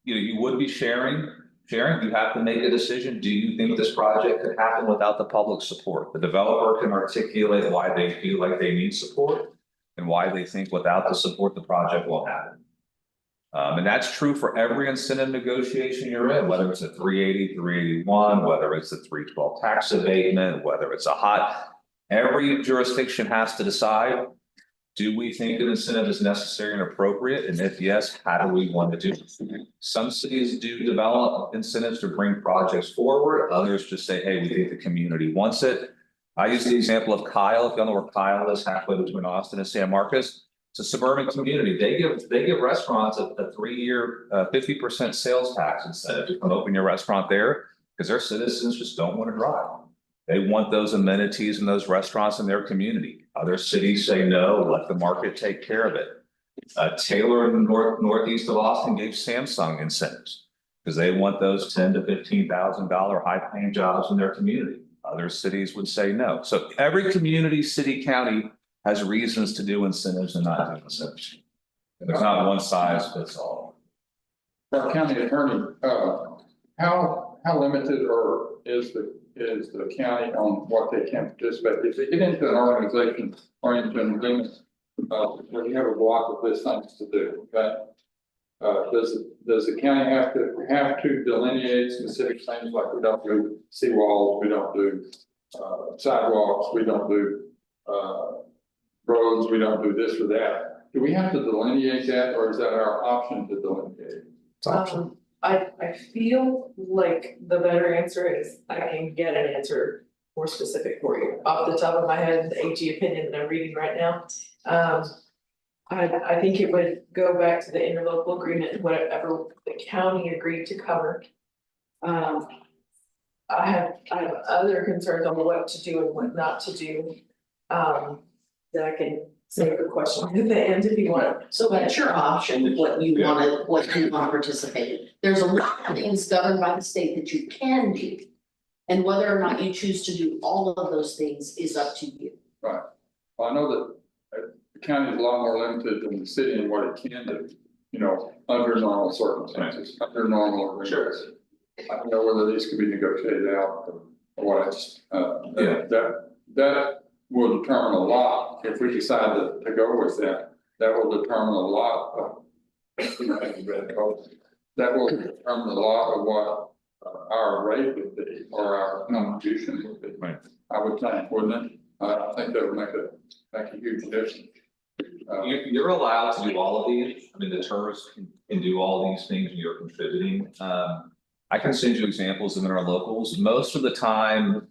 You would be sharing, you have to make a decision. Do you think this project could happen without the public support? The developer can articulate why they feel like they need support and why they think without the support, the project won't happen. And that's true for every incentive negotiation you're in, whether it's a 380, 381, whether it's a 312 tax abatement, whether it's every jurisdiction has to decide, do we think an incentive is necessary and appropriate? And if yes, how do we want to do it? Some cities do develop incentives to bring projects forward. Others just say, hey, we think the community wants it. I use the example of Kyle. If you know where Kyle is, halfway between Austin and San Marcos. It's a suburban community. They give restaurants a 3-year 50% sales tax incentive to come open your restaurant there because their citizens just don't want to drive. They want those amenities in those restaurants in their community. Other cities say no, let the market take care of it. Taylor in the northeast of Austin gave Samsung incentives because they want those $10,000 to $15,000 high-paying jobs in their community. Other cities would say no. So every community, city, county has reasons to do incentives and not do incentives. And there's not one size fits all. Our county attorney, how limited or is the county on what they can participate? If they get into an organization or into an agreement, where you have a block of this things to do, okay? Does the county have to delineate specific things like we don't do seawalls, we don't do sidewalks, we don't do roads, we don't do this or that? Do we have to delineate that, or is that our option to delineate? It's optional. I feel like the better answer is I can get an answer more specific for you. Off the top of my head, the AG opinion that I'm reading right now. I think it would go back to the interlocal agreement, whatever the county agreed to cover. I have other concerns on what to do and what not to do. That I can save the question at the end if you want. So that's your option, what you wanna participate in. There's a lot of things governed by the state that you can do. And whether or not you choose to do all of those things is up to you. Right. Well, I know that the county is a lot more limited than the city in what it can do, under normal circumstances, under normal agreements. Sure. I don't know whether these could be negotiated out or what, that will determine a lot. If we decide to go with that, that will determine a lot of. That will determine a lot of what our rate would be or our contribution would be. Right. I would think, wouldn't it? I think that would make a huge difference. You're allowed to do all of these. I mean, the TERS can do all these things and you're contributing. I can send you examples of interlocals. Most of the time,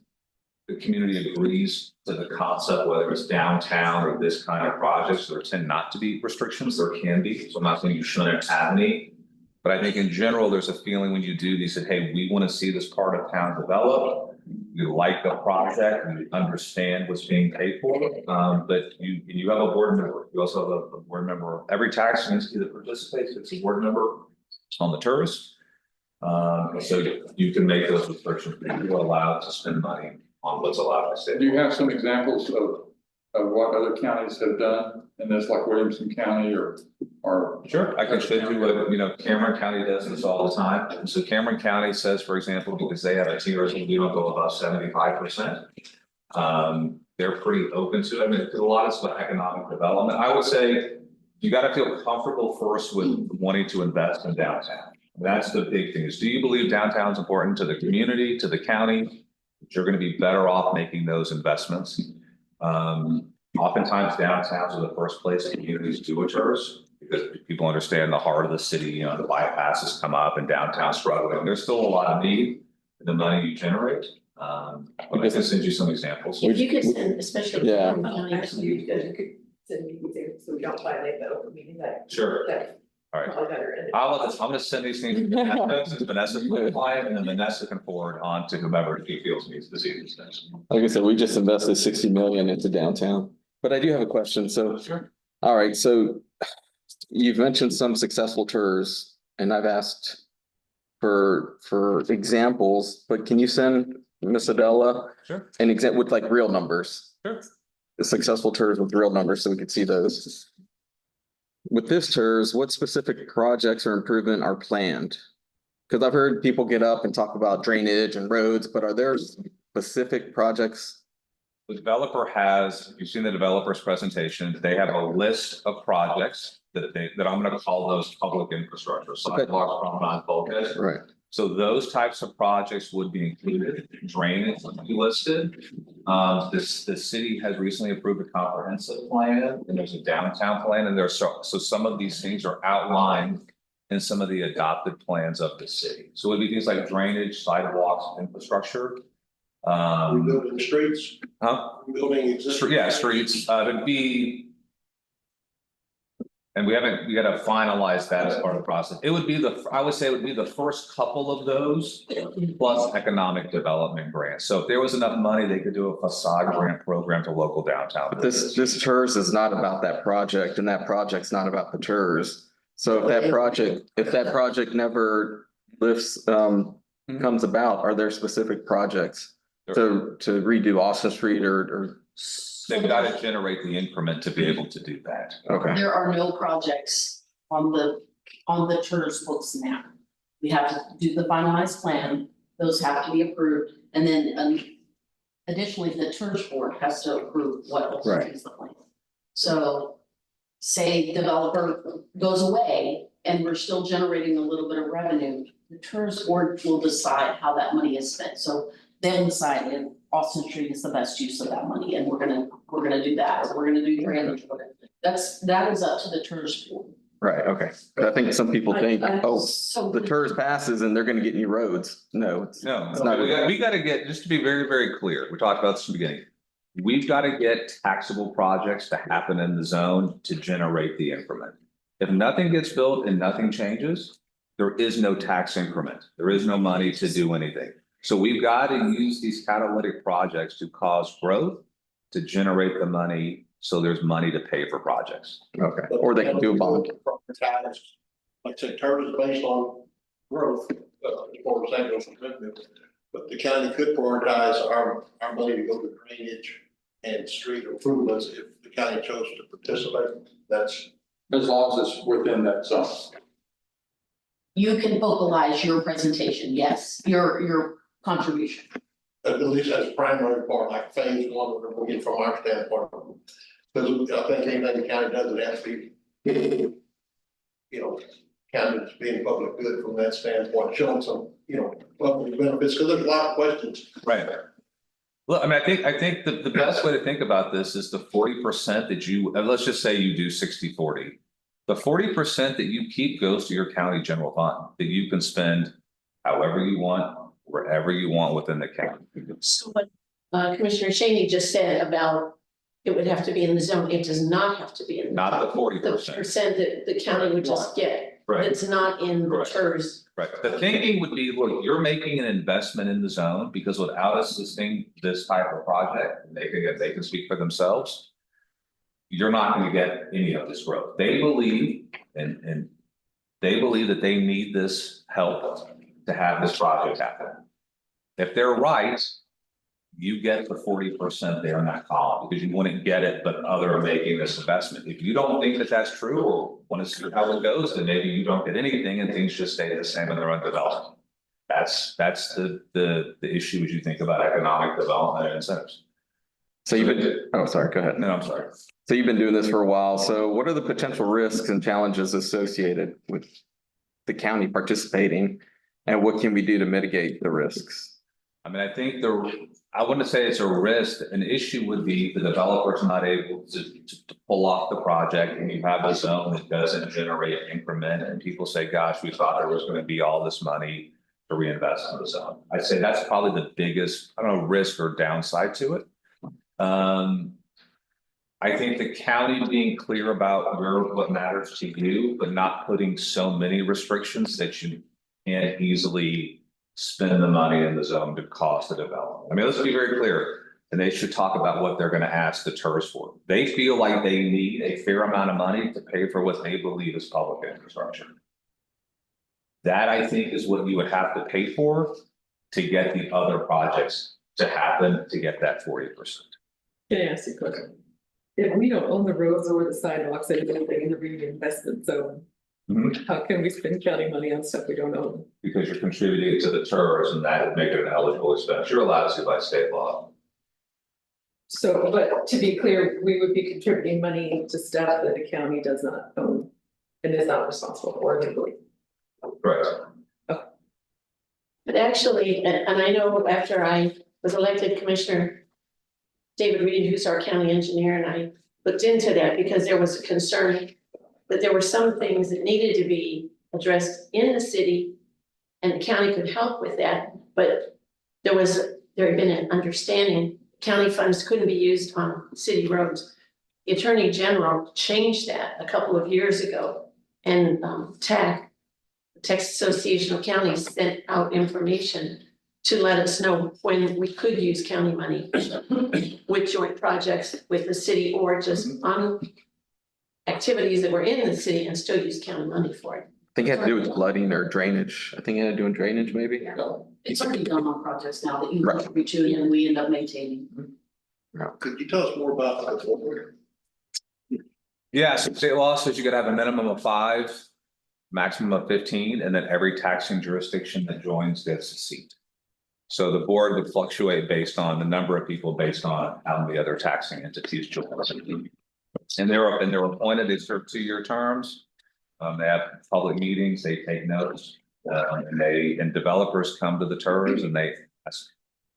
the community agrees to the concept, whether it's downtown or this kind of projects. There tend not to be restrictions. There can be. So I'm not saying you shouldn't have any. But I think in general, there's a feeling when you do these that, hey, we want to see this part of town develop. You like the project and you understand what's being paid for. But you have a board member. You also have a board member. Every tax agency that participates, it's a board member on the TERS. So you can make those restrictions, but you're allowed to spend money on what's allowed by state. Do you have some examples of what other counties have done in this, like Williamson County or? Sure, I can show you what, Cameron County does this all the time. And so Cameron County says, for example, because they have a tier, we don't go above 75%. They're pretty open to it. I mean, there's a lot of stuff, economic development. I would say you got to feel comfortable first with wanting to invest in downtown. That's the big thing is, do you believe downtown is important to the community, to the county? You're going to be better off making those investments. Oftentimes downtowns are the first place communities do a TERS because people understand the heart of the city, the bypasses come up and downtown struggling. There's still a lot of need in the money you generate. But I can send you some examples. If you could send, especially. Yeah. Actually, you could send me these, so we don't violate the open meeting that. Sure. That All right. Probably better. I'm gonna send these things to Vanessa, since Vanessa's my client, and then Vanessa can forward on to whomever she feels needs to see these things. Like I said, we just invested 60 million into downtown, but I do have a question. So, Sure. all right, so you've mentioned some successful tours and I've asked for examples, but can you send Miss Adela Sure. an example with like real numbers? Sure. The successful tours with real numbers so we could see those. With this tours, what specific projects or improvement are planned? Because I've heard people get up and talk about drainage and roads, but are there specific projects? The developer has, you've seen the developer's presentation, they have a list of projects that I'm gonna call those public infrastructure, sidewalks, promenade, bulkheads. Right. So those types of projects would be included, drainage would be listed. The city has recently approved a comprehensive plan, and there's a downtown plan, and so some of these things are outlined in some of the adopted plans of the city. So it would be things like drainage, sidewalks, infrastructure. Rebuilding streets, Huh? rebuilding existing. Yeah, streets, it'd be. And we gotta finalize that as part of the process. It would be I would say it would be the first couple of those plus economic development grants. So if there was enough money, they could do a facade grant program to local downtown. But this TERS is not about that project and that project's not about the TERS. So if that project never lifts, comes about, are there specific projects to redo Austin Street or? They've got to generate the increment to be able to do that. Okay, There are no projects on the TERS books now. We have to do the finalized plan, those have to be approved, and then additionally, the TERS board has to approve what else is the plan. So say developer goes away and we're still generating a little bit of revenue, the TERS board will decide how that money is spent. So they'll decide if Austin Street is the best use of that money, and we're gonna do that, or we're gonna do drainage, whatever. That is up to the TERS board. right, okay. I think some people think, oh, So the TERS passes and they're gonna get new roads. No, it's No, It's not- we gotta get, just to be very, very clear, we talked about this in the beginning. We've got to get taxable projects to happen in the zone to generate the increment. If nothing gets built and nothing changes, there is no tax increment. There is no money to do anything. So we've got to use these catalytic projects to cause growth, to generate the money, so there's money to pay for projects. okay, or they can do a bond. Prioritize, like I said, TERS is based on growth, as far as that goes. But the county could prioritize our money to go to drainage and street improvements if the county chose to participate. That's, As long as it's within that zone. you can vocalize your presentation, yes, your contribution. at least as a primary part, like phase one, whatever we get from our standpoint. Because I think anything the county does, it has to be, you know, counted as being public good from that standpoint, showing some, you know, public benefits, because there's a lot of questions. Right. Well, I mean, I think the best way to think about this is the 40% that you, let's just say you do 60-40. The 40% that you keep goes to your county general fund that you can spend however you want, wherever you want within the county. So what Commissioner Shaney just said about it would have to be in the zone, it does not have to be in. Not the The 40%. percent that the county would just get. Right. It's not in the Correct. TERS. Right. The thinking would be, look, you're making an investment in the zone because without assisting this type of project, and they can speak for themselves. You're not going to get any of this growth. They believe and they believe that they need this help to have this project happen. If they're right, you get the 40% there in that column because you wouldn't get it, but others are making this investment. If you don't think that that's true or want to see how it goes, then maybe you don't get anything and things just stay the same and they're undeveloped. That's the issue as you think about economic development and incentives. So you've been, oh, sorry, go ahead. No, I'm sorry. So you've been doing this for a while. So what are the potential risks and challenges associated with the county participating? And what can we do to mitigate the risks? I mean, I think I wouldn't say it's a risk. An issue would be the developer's not able to pull off the project and you have a zone that doesn't generate increment and people say, gosh, we thought there was going to be all this money to reinvest in the zone. I'd say that's probably the biggest, I don't know, risk or downside to it. I think the county being clear about what matters to you, but not putting so many restrictions that you can't easily spend the money in the zone to cost the development. I mean, let's be very clear. And they should talk about what they're gonna ask the tourists for. They feel like they need a fair amount of money to pay for what they believe is public infrastructure. That, I think, is what you would have to pay for to get the other projects to happen, to get that 40%. Can I ask you a question? If we don't own the roads or the sidewalks and anything in the reinvestment zone, Mhm. how can we spend county money on stuff we don't own? Because you're contributing to the TERS and that would make it an eligible expense. You're allowed to by state law. So, but to be clear, we would be contributing money to stuff that the county does not own and is not responsible for legally. Right. But actually, and I know after I was elected commissioner, David Reed, who's our county engineer, and I looked into that because there was a concern that there were some things that needed to be addressed in the city and the county could help with that, but there had been an understanding, county funds couldn't be used on city roads. The Attorney General changed that a couple of years ago, and TAC, Texas Association of Counties, sent out information to let us know when we could use county money with joint projects with the city or just on activities that were in the city and still use county money for it. I think it had to do with flooding or drainage. I think it had to do with drainage, maybe. Yeah. It's already done on projects now that you Right. contribute to and we end up maintaining. Could you tell us more about that? Yeah, so state law says you gotta have a minimum of 5, maximum of 15, and then every taxing jurisdiction that joins gets a seat. So the board would fluctuate based on the number of people, based on how many other taxing entities join. And they're appointed, they serve 2-year terms. They have public meetings, they take notes, and developers come to the TERS and they ask.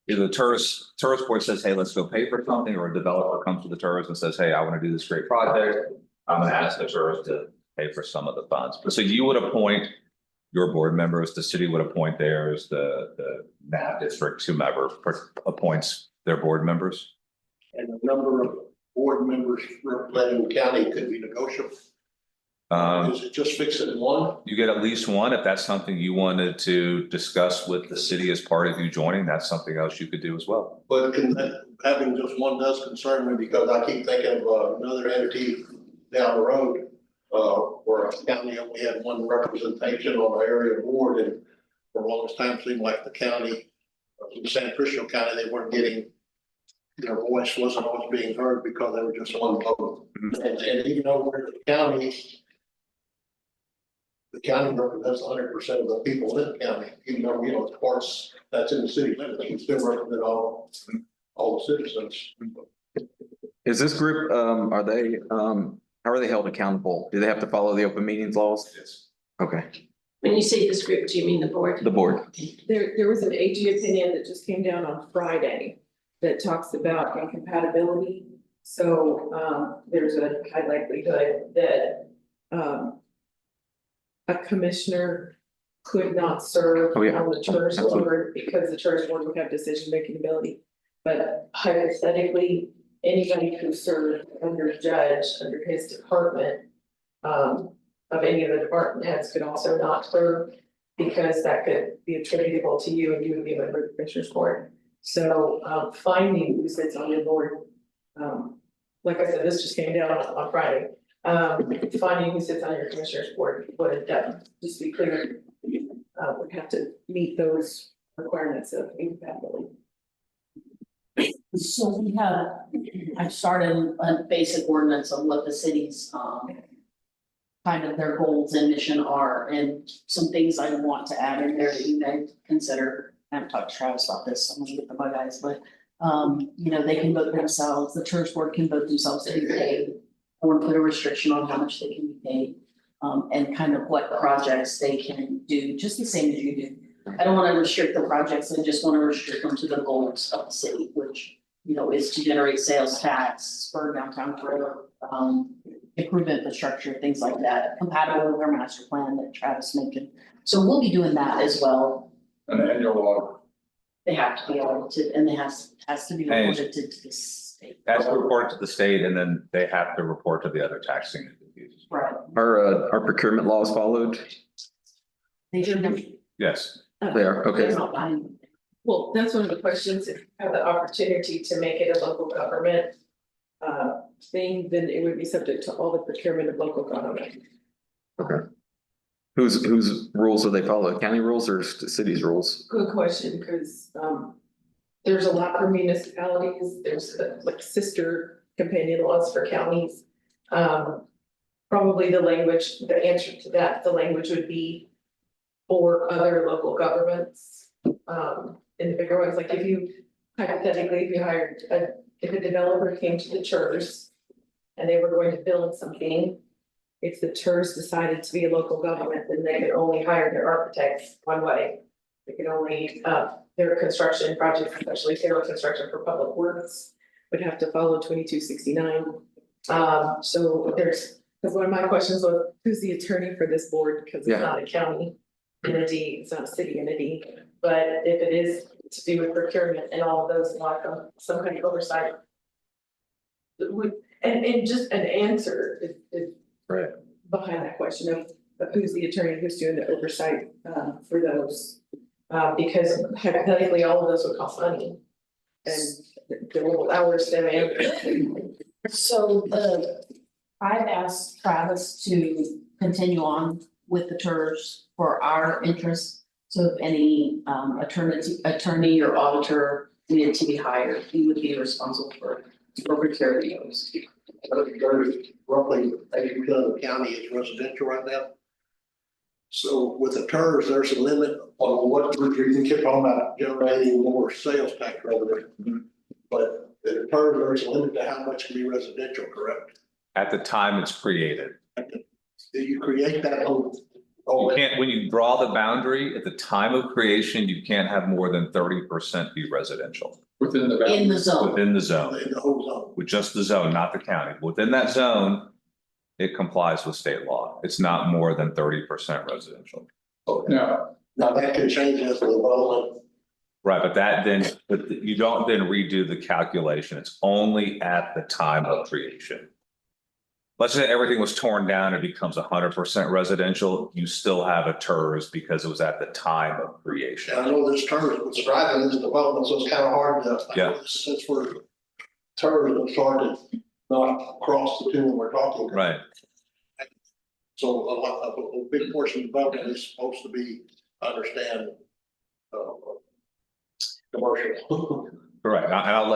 Either the tourist board says, hey, let's go pay for something, or a developer comes to the TERS and says, hey, I want to do this great project. I'm gonna ask the TERS to pay for some of the funds. So you would appoint your board members, the city would appoint theirs, the NAP district, whomever appoints their board members. And the number of board members representing the county could be negotiable. Is it just fixed at one? You get at least one. If that's something you wanted to discuss with the city as part of you joining, that's something else you could do as well. But having just one does concern me because I keep thinking of another entity down the road. Where a county only had one representation on an area board, and for the longest time seemed like the county, in San Cristobal County, they weren't getting. Their voice wasn't always being heard because they were just one vote. And even though we're the county. The county represents 100% of the people in the county, even though, it's parts that's in the city limits, we still represent all the citizens. Is this group, how are they held accountable? Do they have to follow the open meetings laws? Yes. Okay, When you say this group, do you mean the board? the board. There was an AG opinion that just came down on Friday that talks about incompatibility. So, there's a high likelihood that, a commissioner could not serve Oh, yeah. on the TERS Absolutely. board because the TERS board would have decision-making ability. But hypothetically, anybody who served under judge, under his department, of any of the department heads could also not serve because that could be attributable to you and you would be a member of the commissioners board. So, finding who sits on your board, like I said, this just came down on Friday. Finding who sits on your commissioners board would, just be clear, would have to meet those requirements of incompatibility. So I've started a basic ordinance on what the city's, kind of their goals and mission are, and some things I want to add in there that you may consider. I haven't talked to Travis about this, so I'm gonna get the bug eyes, but, they can vote themselves, the church board can vote themselves to be paid. Or put a restriction on how much they can be paid, and kind of what projects they can do, just the same as you do. I don't wanna restrict the projects, I just wanna restrict them to the goals of the city, which, is to generate sales tax, spur downtown growth, improve infrastructure, things like that, compatible with our master plan that Travis mentioned. So we'll be doing that as well. An annual audit. They have to be audited and it has to be And- reported to the state. Has to report to the state and then they have to report to the other taxing entities. Right. Are procurement laws followed? They should have. Yes, They are, okay. They're not binding. Well, that's one of the questions, if you have the opportunity to make it a local government thing, then it would be subject to all the procurement of local government. Whose rules do they follow? County rules or city's rules? Good question, because there's a lot for municipalities, there's like sister companion laws for counties. Probably the language, the answer to that, the language would be for other local governments. In the bigger ones, like if you hypothetically, if you hired if a developer came to the TERS and they were going to build something, if the TERS decided to be a local government, then they could only hire their architects one way. They could only, their construction projects, especially federal construction for public works, would have to follow 2269. So there's, because one of my questions was, who's the attorney for this board? Because Yeah. it's not a county entity, it's not a city entity. But if it is to do with procurement and all of those, like some kind of oversight. And just an answer is Right. behind that question of who's the attorney, who's doing the oversight for those. Because hypothetically, all of those would cost money. And the little hours them and. So I've asked Travis to continue on with the TERS for our interests. So if any attorney or auditor needed to be hired, he would be responsible for procuring those. There's roughly 80% of the county is residential right now. So with the TERS, there's a limit on what you can keep on about generating more sales tax revenue. But the TERS, there's a limit to how much can be residential, correct? at the time it's created. Do you create that on? You can't, when you draw the boundary, at the time of creation, you can't have more than 30% be residential Within the. In the zone. within the zone, In the whole zone? with just the zone, not the county. Within that zone, it complies with state law. It's not more than 30% residential. Now, Now that could change as the development. Right, but that then, but you don't then redo the calculation. It's only at the time of creation. Let's say everything was torn down and becomes 100% residential, you still have a TERS because it was at the time of creation. And I know this TERS was driving this development, so it's kind of hard to. Yeah. Since we're TERS, it's hard to not cross the two when we're talking. Right, So a big portion of development is supposed to be, I understand, commercial. correct. And I'll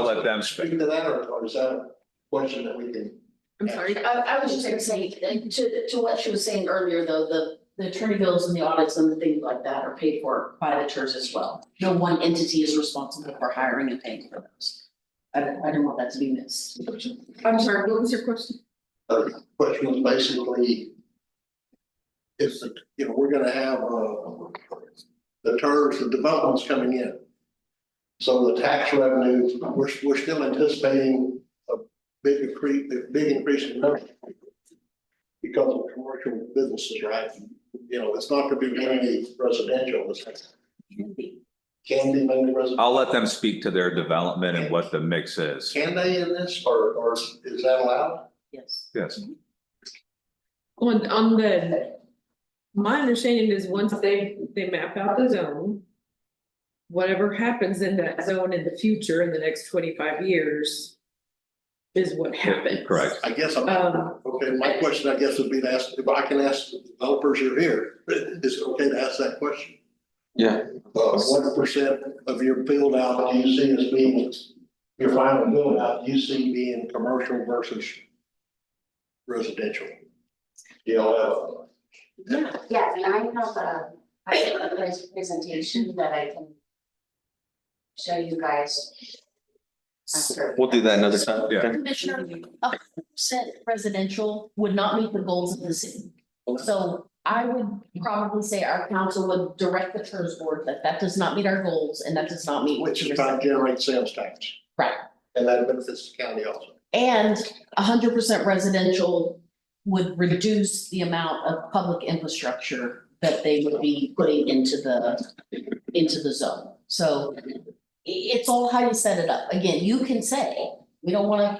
let them speak. Speak to that, or is that a question that we can? I'm sorry, I was just gonna say, to what she was saying earlier, though, the attorney bills and the audits and the things like that are paid for by the TERS as well. No one entity is responsible for hiring and paying for those. I don't want that to be missed. I'm sorry, what was your question? Question was basically, if, we're gonna have, the TERS, the developments coming in. So the tax revenue, we're still anticipating a big increase in revenue. Because of commercial businesses, right? It's not gonna be mainly residential, can be mainly residential. I'll let them speak to their development and what the mix is. Can they in this, or is that allowed? Yes. Yes, On the, my understanding is once they map out the zone. Whatever happens in that zone in the future, in the next 25 years. Is what happens. correct. I guess Okay, my question, I guess, would be to ask, if I can ask the developers who are here, is it okay to ask that question? Yeah, What percent of your build out do you see as being, your final build out, do you see being commercial versus residential? Yeah, and I have a presentation that I can show you guys. we'll do that another time. Yeah. Commissioner, 100% residential would not meet the goals of the city. So I would probably say our council would direct the TERS board that does not meet our goals and that does not meet. Which is trying to generate sales tax. Right. And that benefits the county also. And 100% residential would reduce the amount of public infrastructure that they would be putting into the zone. So it's all how you set it up. Again, you can say, we don't wanna,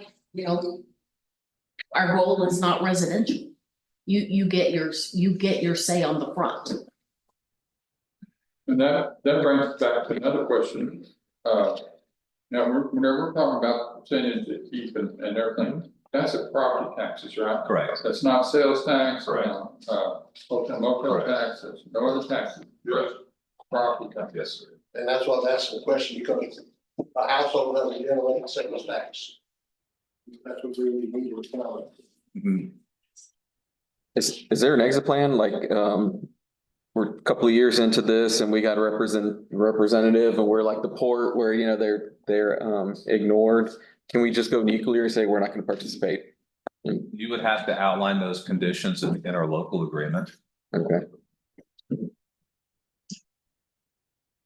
our goal is not residential. You get your say on the front. And that brings us back to another question. Now, we're talking about percentage to keep and everything, that's a property taxes, right? Correct. That's not sales tax, Correct. local tax, that's no other taxes, just property tax. Yes, sir. And that's why I'm asking the question, because a household doesn't generate sales tax. That's what we really need to respond. Mhm. Is there an exit plan? Like, we're a couple of years into this and we got a representative and we're like the port where, they're ignored. Can we just go nuclear and say we're not gonna participate? You would have to outline those conditions in the interlocal agreement. Okay,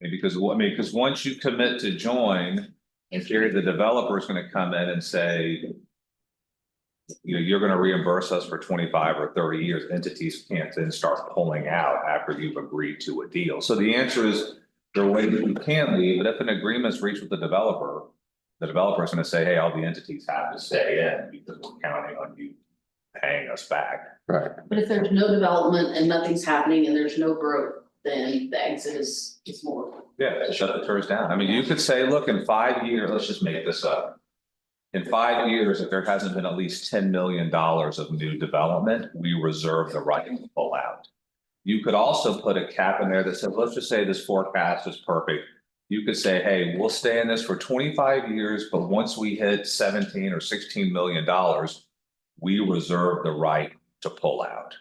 Because because once you commit to join, in theory, the developer is gonna come in and say, you're gonna reimburse us for 25 or 30 years. Entities can't then start pulling out after you've agreed to a deal. So the answer is, there are ways that you can leave, but if an agreement is reached with the developer is gonna say, hey, all the entities have to stay in because we're counting on you paying us back. right. But if there's no development and nothing's happening and there's no growth, then the exit is more. Yeah, shut the TERS down. I mean, you could say, look, in 5 years, let's just make this up. In 5 years, if there hasn't been at least $10 million of new development, we reserve the right to pull out. You could also put a cap in there that says, let's just say this forecast is perfect. You could say, hey, we'll stay in this for 25 years, but once we hit 17 or $16 million, we reserve the right to pull out.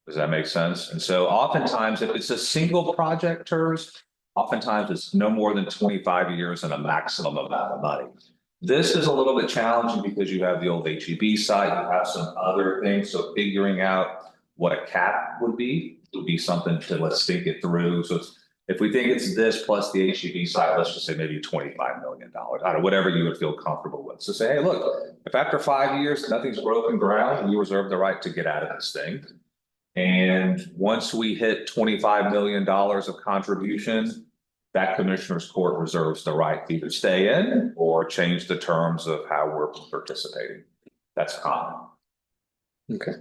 Does that make sense? And so oftentimes, if it's a single project, TERS, oftentimes it's no more than 25 years and a maximum amount of money. This is a little bit challenging because you have the old HEB site, you have some other things, so figuring out what a cap would be something to, let's think it through. So if we think it's this plus the HEB site, let's just say maybe $25 million, out of whatever you would feel comfortable with. So say, hey, look, if after 5 years, nothing's broken ground, we reserve the right to get out of this thing. And once we hit $25 million of contribution, that commissioner's court reserves the right to either stay in or change the terms of how we're participating. That's common. Okay.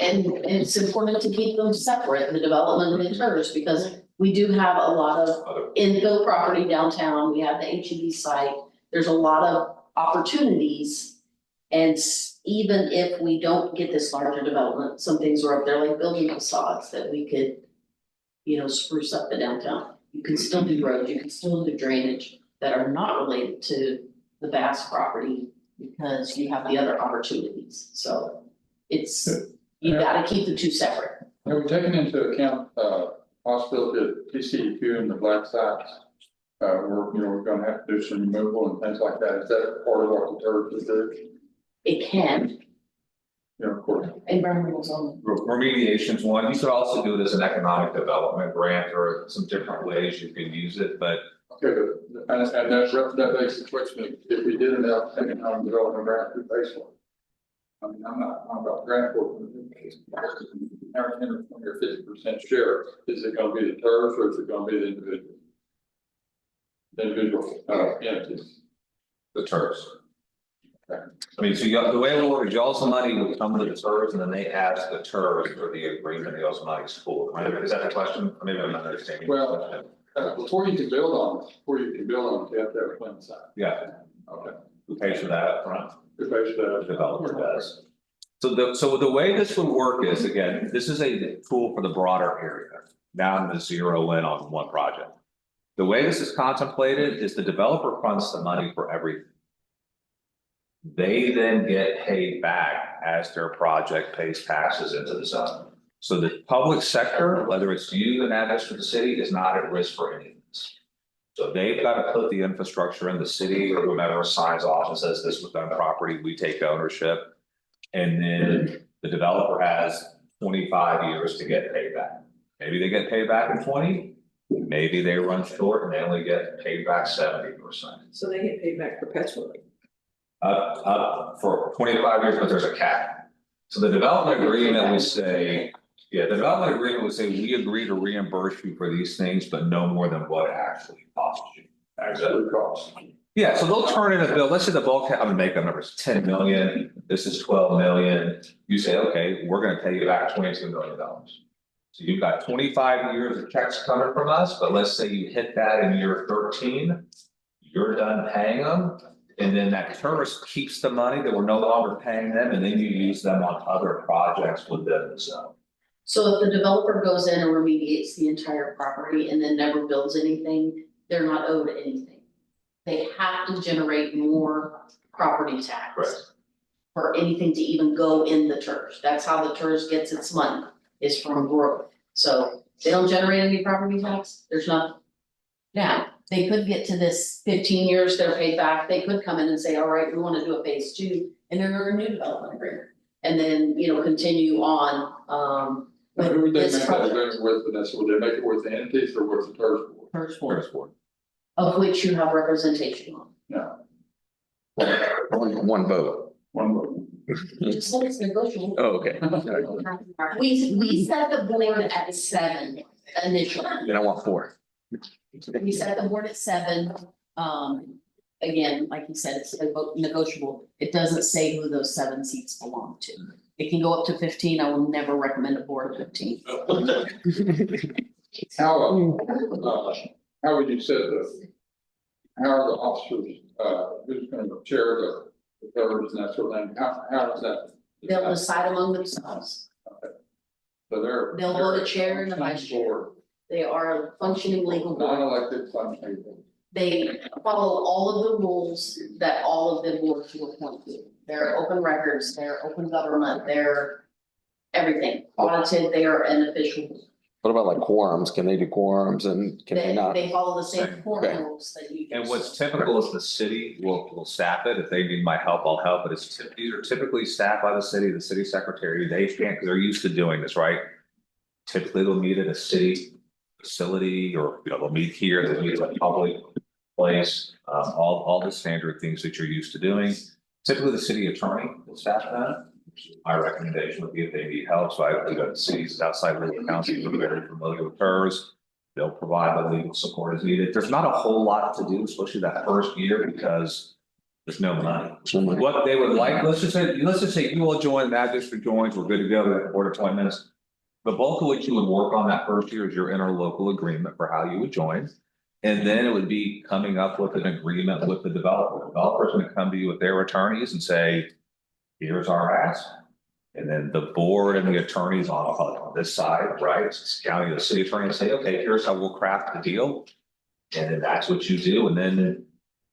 And it's important to keep them separate, the development and the TERS, because we do have a lot of infill property downtown. We have the HEB site. There's a lot of opportunities. And even if we don't get this larger development, some things are up there like building facades that we could, spruce up the downtown. You can still do roads, you can still do drainage that are not related to the vast property because you have the other opportunities. So you gotta keep the two separate. Have we taken into account, possibility of TCEQ and the black sites? We're gonna have to do some removal and things like that. Is that part of what the TERS is doing? It can, Of course. environmental's on. Remediation's one. You could also do it as an economic development grant or some different ways you can use it, but Okay, but, and that makes the question, if we did an economic development grant, who pays for it? I mean, I'm not about grant for it. Our 10 or 20 or 50% share, is it gonna be the TERS or is it gonna be the individual? The individual, entities. the TERS. I mean, so the way we work is y'all's money would come to the TERS and then they ask the TERS for the agreement, y'all's money's full. Is that the question? Maybe I'm not understanding. Well, before you can build on it, you have to have a plan side. Yeah, Okay. who pays for that up front? Who pays for The that? developer does. So the way this would work is, again, this is a tool for the broader area. Now I'm gonna zero in on one project. The way this is contemplated is the developer fronts the money for everything. They then get paid back as their project pays taxes into the zone. So the public sector, whether it's you and advocates for the city, is not at risk for any of this. So they've got to put the infrastructure in the city or whomever signs off and says this was done property, we take ownership. And then the developer has 25 years to get paid back. Maybe they get paid back in 20, maybe they run short and they only get paid back 70%. So they get paid back perpetually. Up for 25 years, but there's a cap. So the development agreement, we say, Yeah, the development agreement would say, we agree to reimburse you for these things, but no more than what it actually costs you. Actually cost. Yeah, so they'll turn in a bill, let's say the bulk, I'm gonna make up numbers, 10 million, this is 12 million. You say, okay, we're gonna pay you back $22 million. So you've got 25 years of checks coming from us, but let's say you hit that in year 13, you're done paying them. And then that tourist keeps the money that we're no longer paying them, and then you use them on other projects within the zone. So if the developer goes in and remediates the entire property and then never builds anything, they're not owed anything. They have to generate more property tax. Correct. For anything to even go in the TERS. That's how the TERS gets its money, is from growth. So they don't generate any property tax, there's nothing. Now, they could get to this 15 years, they're paid back, they could come in and say, all right, we wanna do a phase 2, and then a new development agreement. And then, you know, continue on, Who would they this make that project. agreement with, Vanessa? Would they make it with the entities or with the TERS board? TERS board, First one. of which you have representation on. No, One vote. one vote. It's negotiable. Oh, okay. We set the board at 7 initially. Then I want 4. We set the board at 7, again, like you said, it's negotiable, it doesn't say who those 7 seats belong to. It can go up to 15, I will never recommend a board of 15. How would you set how are the officers, who's gonna chair the TERS and that sort of thing? How is that? They'll decide among themselves, So they're. they'll vote a chair and a vice chair. Board, They are a functioning legal board, non-elected functioning board. they follow all of the rules that all of the boards will point to. They're open records, they're open government, they're everything, audited, they are an official. What about like quorums? Can they do quorums and can they not? They follow the same core Okay. rules that you do. And what's typical is the city will staff it. If they need my help, I'll help. But these are typically staffed by the city secretary. They can't, because they're used to doing this, right? Typically, they'll meet at a city facility or, you know, they'll meet here, they'll meet at a public place. All the standard things that you're used to doing. Typically, the city attorney will staff that. My recommendation would be if they need help, so I would go to cities outside Little County, who are very familiar with TERS. They'll provide the legal support as needed. There's not a whole lot to do, especially that first year, because there's no money. What they would like, let's just say you all join, that district joins, we're good to go, we have board appointments. The bulk of what you would work on that first year is your interlocal agreement for how you would join. And then it would be coming up with an agreement with the developer. The developer's gonna come to you with their attorneys and say, here's our ask. And then the board and the attorneys on this side, right, it's county, the city attorney say, okay, here's how we'll craft the deal. And then that's what you do, and then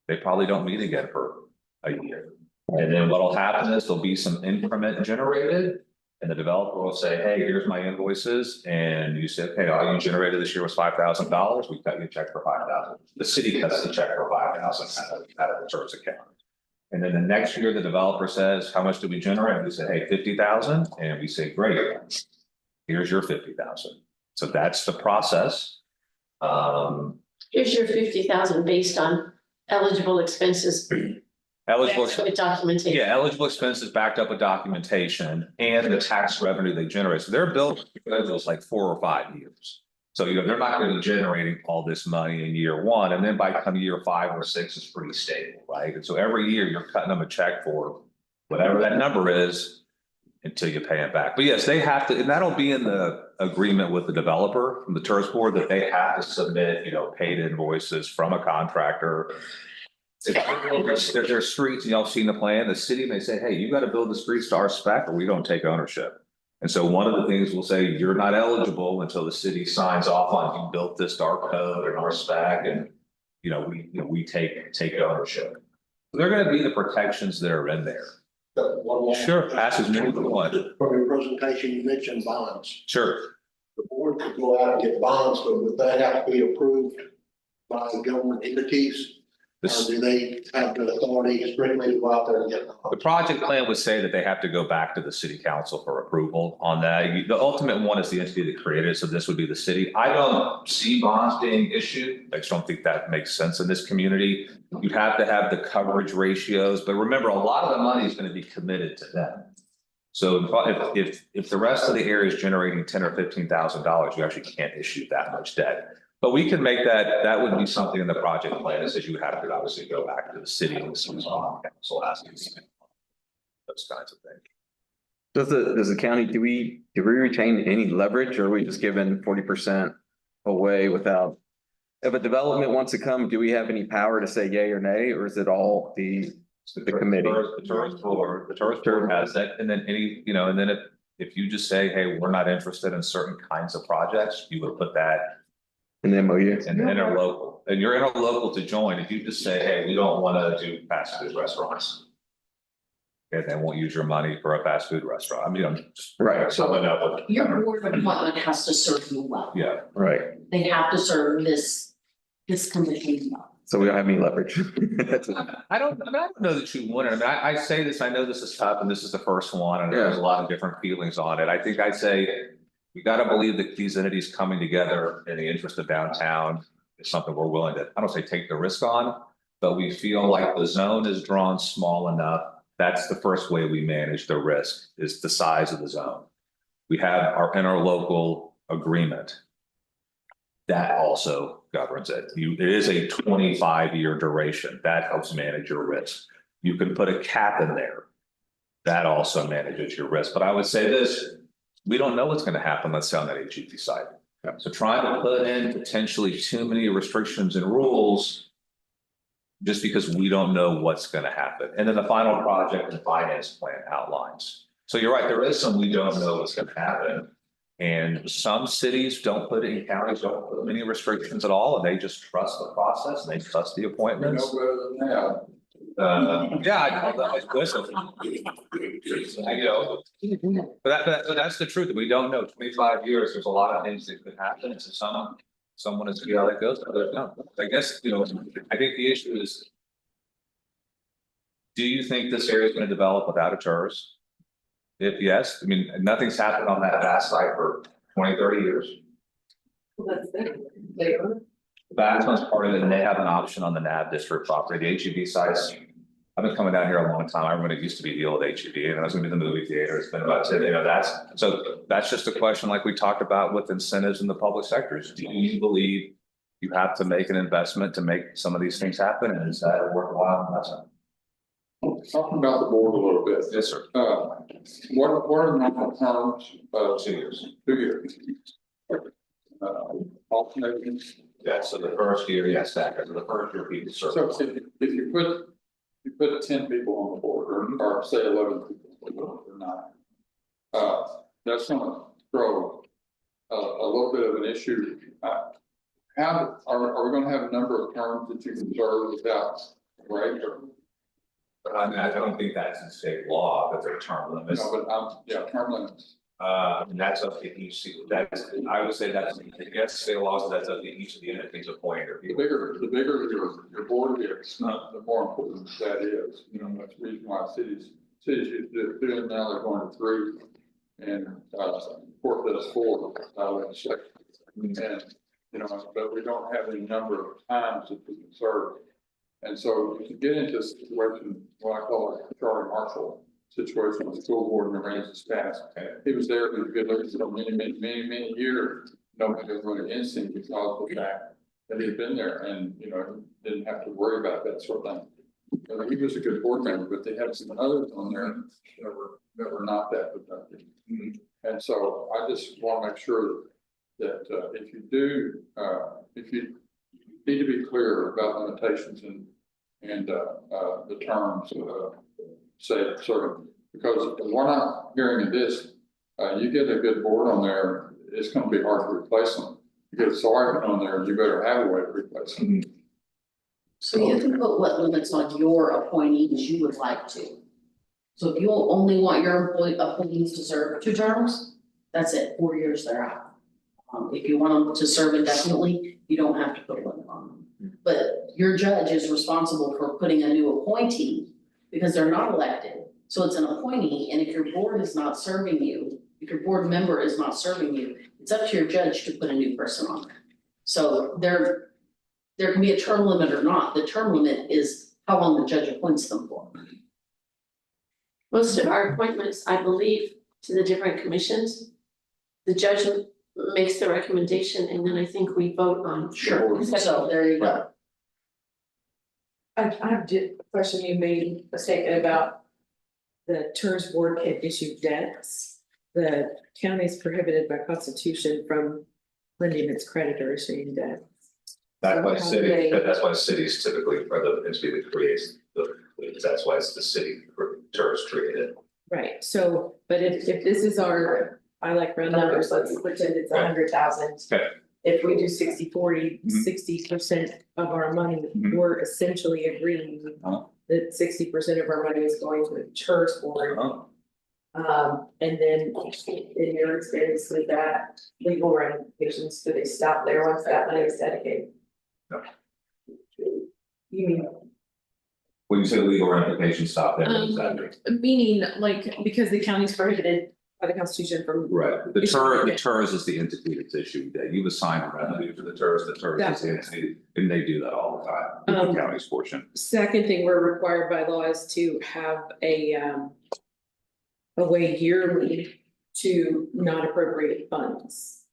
they probably don't meet again for a year. And then what'll happen is there'll be some increment generated. And the developer will say, hey, here's my invoices, and you say, okay, all you generated this year was $5,000, we cut you a check for 5,000. The city cuts the check for 5,000 out of the TERS account. And then the next year, the developer says, how much did we generate? We say, hey, 50,000, and we say, great, here's your 50,000. So that's the process. Here's your 50,000 based on eligible expenses. Eligible, With documentation. yeah, eligible expenses backed up with documentation and the tax revenue they generate. So their bill is like 4 or 5 years. So, you know, they're not gonna be generating all this money in year 1, and then by come year 5 or 6, it's pretty stable, right? And so every year you're cutting them a check for whatever that number is until you pay it back. But yes, they have to, and that'll be in the agreement with the developer from the TERS board, that they have to submit, you know, paid invoices from a contractor. If there's streets, y'all seen the plan, the city may say, hey, you gotta build the streets to our spec or we don't take ownership. And so one of the things we'll say, you're not eligible until the city signs off on, you built this to our code and our spec, and, you know, we take ownership. They're gonna be the protections that are in there. One more. Sure, ask as many as you want. From your presentation, you mentioned bonds. Sure. The board could go out and get bonds, but would that have to be approved by government entities? Or do they have the authority strictly to go out there and get The bonds? project plan would say that they have to go back to the city council for approval on that. The ultimate one is the entity that created it, so this would be the city. I don't see bonds being issued. I just don't think that makes sense in this community. You'd have to have the coverage ratios, but remember, a lot of the money is going to be committed to them. So if the rest of the area is generating $10,000 or $15,000, you actually can't issue that much debt. But we can make that would be something in the project plan, is that you would have to obviously go back to the city and some council asking those kinds of things. Does the county, do we retain any leverage, or are we just giving 40% away without? If a development wants to come, do we have any power to say yay or nay, or is it all the committee? The tourist board has that, and then and then if you just say, hey, we're not interested in certain kinds of projects, you would put that in the MOU? in the interlocal, and you're interlocal to join. If you just say, hey, we don't want to do fast food restaurants, and they won't use your money for a fast food restaurant. I mean, I'm just Right. summing up with. Your board appointment has to serve you well. Yeah, Right. They have to serve this commission well. So we don't have any leverage. I don't know that you wouldn't. I mean, I say this, I know this is tough, and this is the first one, and there's a lot of different feelings on it. I think I'd say we got to believe that these entities coming together in the interest of downtown is something we're willing to, I don't say take the risk on, but we feel like the zone is drawn small enough. That's the first way we manage the risk, is the size of the zone. We have our interlocal agreement. That also governs it. It is a 25-year duration. That helps manage your risk. You can put a cap in there. That also manages your risk. But I would say this, we don't know what's going to happen, let's say, on that HEB site. So trying to put in potentially too many restrictions and rules just because we don't know what's going to happen. And then the final project and finance plan outlines. So you're right, there is some we don't know what's going to happen. And some cities don't put in, counties don't put many restrictions at all, and they just trust the process and they trust the appointments. No better than that. Yeah, listen. But that's the truth. We don't know. 25 years, there's a lot of things that could happen. And so someone is, see how that goes. Others don't. I guess, I think the issue is, do you think this area is going to develop without a TERS? If yes, I mean, nothing's happened on that vast site for 20, 30 years. That's there. That's part of it, and they have an option on the NAV district property, the HEB sites. I've been coming down here a long time. I remember it used to be the old HEB, and I was gonna be the movie theater. It's been about 10, that's just a question like we talked about with incentives in the public sectors. Do you believe you have to make an investment to make some of these things happen? And is that a worthwhile investment? Talking about the board a little bit. Yes, sir. What are the normal terms of 2 years. 2 years? Alternating. Yeah, so the first year, yes, stackers, the first year people serve. So if you put 10 people on the board, or say 11 people or 9, that's gonna throw a little bit of an issue. How are we gonna have a number of terms that you can serve without break? But I don't think that's in state law, that there are term limits. No, but term limits. And that's up to each, I would say that's, yes, state laws, that's up to each of the entities appointed. The bigger your board is, the more important that is. That's the reason why cities used to do it, now they're going to 3. And Port does 4, and but we don't have any number of times that we can serve. And so you can get into a situation, what I call a Charlie Marshall situation with the school board and the reins staff. He was there, he was good looking for many years. Nobody was really instinct because of the fact that he had been there and, didn't have to worry about that sort of thing. He was a good board member, but they had some others on there that were not that productive. And so I just want to make sure that if you need to be clear about limitations and the terms say certain, because if we're not hearing of this, you get a good board on there, it's going to be hard to replace them. You get a sergeant on there, you better have a way to replace them. So you can put what limits on your appointees you would like to. So if you only want your appointees to serve 2 terms, that's it, 4 years they're out. If you want them to serve indefinitely, you don't have to put a limit on them. But your judge is responsible for putting a new appointee because they're not elected. So it's an appointee, and if your board is not serving you, if your board member is not serving you, it's up to your judge to put a new person on there. So there can be a term limit or not. The term limit is how long the judge appoints them for. Most of our appointments, I believe, to the different commissions. The judge makes the recommendation and then I think we vote on. Sure, so there you go. I have a question. You made a statement about the TERS board can issue debts. The county is prohibited by constitution from lending its creditor issuing debt. That's why How do they- that's why cities typically are the entity that creates that's why it's the city TERS created. Right, so, but if this is our, I like round numbers, let's pretend it's 100,000. Okay. If we do 60-40, Mhm. 60% of our money, Mhm. we're essentially agreeing Uh-huh. that 60% of our money is going to the TERS board. And then in your experience with that, legal ramifications, do they stop there once that money is dedicated? No. You mean, When you say legal ramifications, stop there, what does that mean? meaning like, because the county's prohibited by the constitution from. Right, the It's TERS, okay. the TERS is the entity that's issued that you've assigned revenue to the TERS is the entity, and they do that all the time, with the county's portion. Second thing we're required by law is to have a way yearly to not appropriate funds.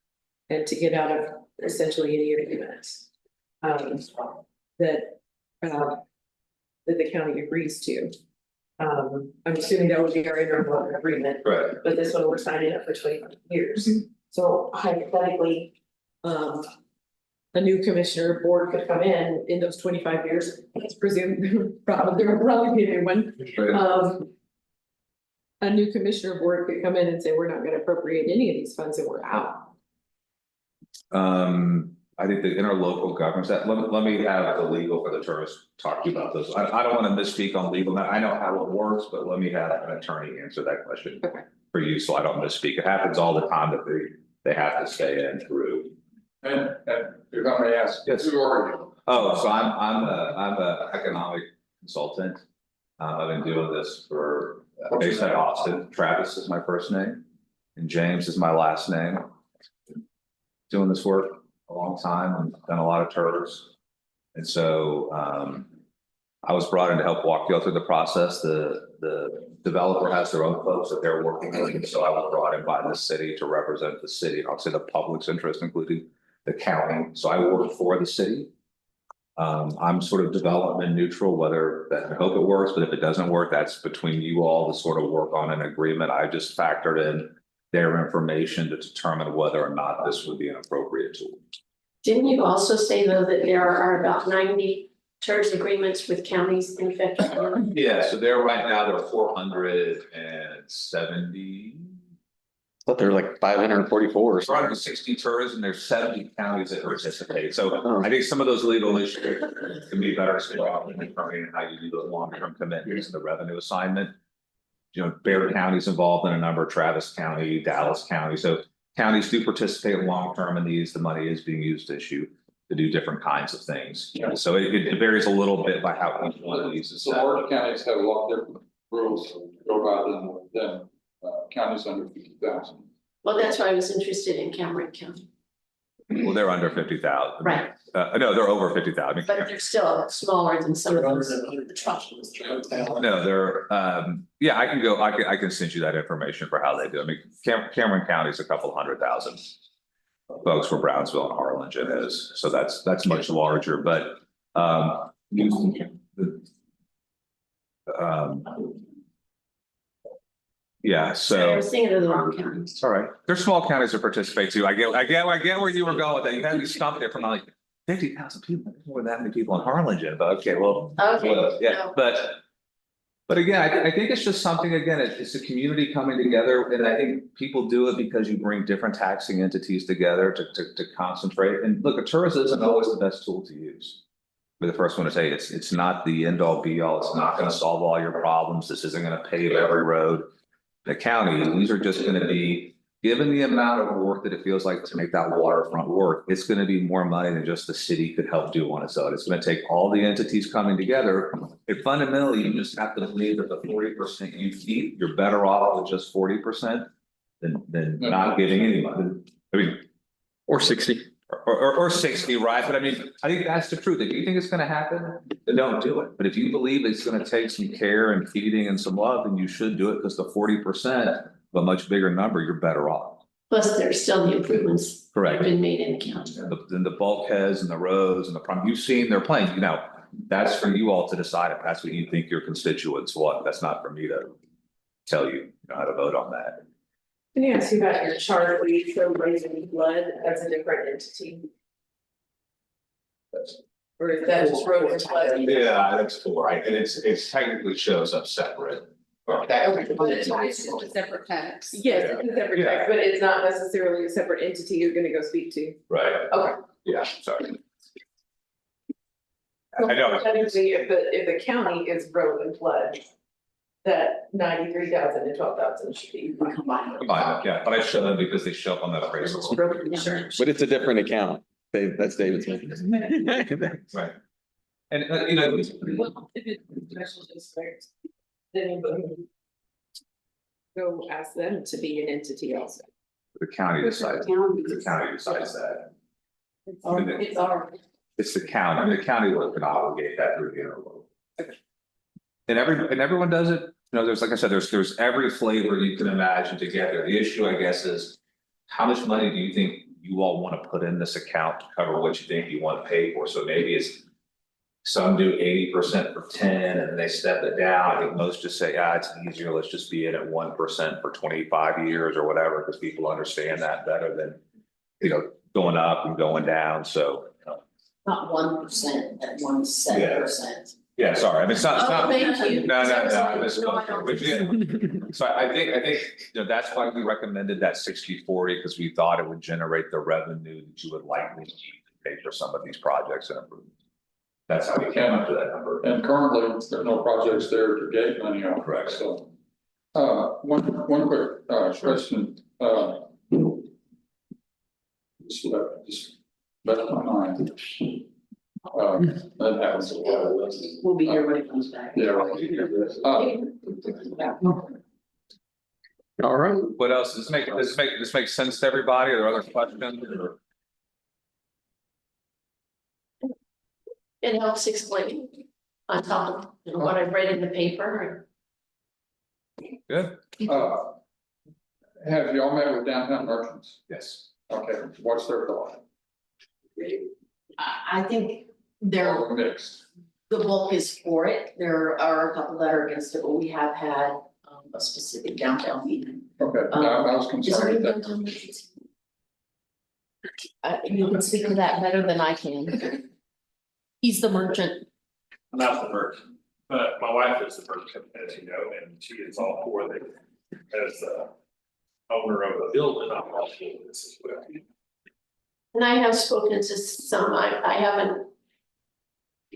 And to get out of essentially any agreement. That the county agrees to. I'm assuming that would be our interlocal agreement, Right. but this one we're signing up for 25 years. So hypothetically, a new commissioner board could come in those 25 years, let's presume, there will probably be a new one. A new commissioner board could come in and say, we're not gonna appropriate any of these funds and we're out. I think the interlocal governments, let me have the legal for the TERS talk to you about those. I don't wanna misspeak on legal, I know how it works, but let me have an attorney answer that question. Okay. For you, so I don't misspeak. It happens all the time that they have to stay in through. And if I may ask, Yes. who are you? Oh, so I'm a economic consultant. I've been doing this for, based in Austin. Travis is my first name and James is my last name. Doing this work a long time and done a lot of TERS. And so, I was brought in to help walk you all through the process. The developer has their own folks that they're working with. And so I was brought in by the city to represent the city, and I'll say the public's interest, including the county. So I work for the city. I'm sort of development neutral, whether that, I hope it works, but if it doesn't work, that's between you all to sort of work on an agreement. I just factored in their information to determine whether or not this would be an appropriate tool. Didn't you also say though that there are about 90 TERS agreements with counties in effect? Yeah, so there right now, there are 470. But they're like 544. 460 TERS and there's 70 counties that participate. So I think some of those legal issues can be better explored in determining how you do the long-term commitments and the revenue assignment. You know, Bear County's involved in a number, Travis County, Dallas County. So counties do participate long-term in these. The money is being used to do different kinds of things. So it varies a little bit by how each one of these is So set. large counties have a lot of different rules to go by than counties under 50,000. Well, that's why I was interested in Cameron County, Well, they're under 50,000. right, No, they're over 50,000. but they're still smaller than some of those. No, they're, yeah, I can send you that information for how they do. I mean, Cameron County is a couple 100,000 folks where Brownsville and Harlingen is, so that's much larger, but, yeah, I so. was thinking of the wrong county. It's all right. There's small counties that participate too. I get where you were going with that. You had me stumped there from like 50,000 people. There's more than that many people in Harlingen, but okay, well. Okay, well, yeah, no. but again, I think it's just something, again, it's a community coming together, and I think people do it because you bring different taxing entities together to concentrate. And look, a TERS isn't always the best tool to use. Be the first one to say it's not the end all be all. It's not going to solve all your problems. This isn't going to pave every road. The county, these are just going to be, given the amount of work that it feels like to make that waterfront work, it's going to be more money than just the city could help do on its own. It's going to take all the entities coming together. And fundamentally, you just have to believe that the 40% you keep, you're better off with just 40% than not giving any money. I mean, Or 60. or 60, right? But I mean, I think that's the truth. If you think it's gonna happen, then don't do it. But if you believe it's gonna take some care and feeding and some love, then you should do it, because the 40% of a much bigger number, you're better off. Plus, there's still the improvements that Correct. have been made in the county. Then the bulkheads and the roads and the prom, you've seen their plans, you know, that's for you all to decide if that's what you think your constituents want. That's not for me to tell you, you know, how to vote on that. Can you ask you about your chart where you show raising blood as a different entity? Or is that just road and flood? Yeah, that's cool, right? And it's technically shows up separate. But it's a separate tax. Yes, it's a separate tax, but it's not necessarily a separate entity you're gonna go speak to. Right. Okay. Yeah, sorry. I know. Technically, if the county is road and flood, that 93,000 and 12,000 should be combined. Fine, yeah, but I show them because they show up on that appraisal. But it's a different account. Dave, that's David's. Right. And you know, Well, if it's special district, then go ask them to be an entity also. the county decides, the county decides that. It's our. It's the county, the county will can obligate that through the interlocal. And everyone does it, you know, there's, like I said, there's every flavor you can imagine to get there. The issue, I guess, is how much money do you think you all want to put in this account to cover what you think you want to pay for? So maybe it's some do 80% for 10 and they step it down. I think most just say, it's easier, let's just be in at 1% for 25 years or whatever, because people understand that better than, you know, going up and going down, so. Not 1%, at 1.7%. Yeah, sorry, I mean, it's not. Oh, thank you. No, I missed No, I one. don't. But yeah, so I think, you know, that's why we recommended that 60/40, because we thought it would generate the revenue that you would likely need to pay for some of these projects and improvements. That's how we came up to that number. And currently, there's no projects there to gate money on. Correct. So, one quick, question, just left my mind. That happens a lot. We'll be here when it comes back. Yeah. Right. All right. What else? Does this make sense to everybody? Are there other questions? Or- It helps explain on top of, you know, what I've read in the paper. Good, Have y'all met with downtown merchants? yes. Okay, what's their thought? I think they're, Or mixed? the bulk is for it. There are a couple that are against it, but we have had a specific downtown meeting. Okay, I was Is there any concerned that, downtown meetings? You can speak to that better than I can. He's the merchant. I'm not the merchant, but my wife is the merchant, as you know, and she is all for it. As the owner of a building, I'm all for this as well. And I have spoken to some, I haven't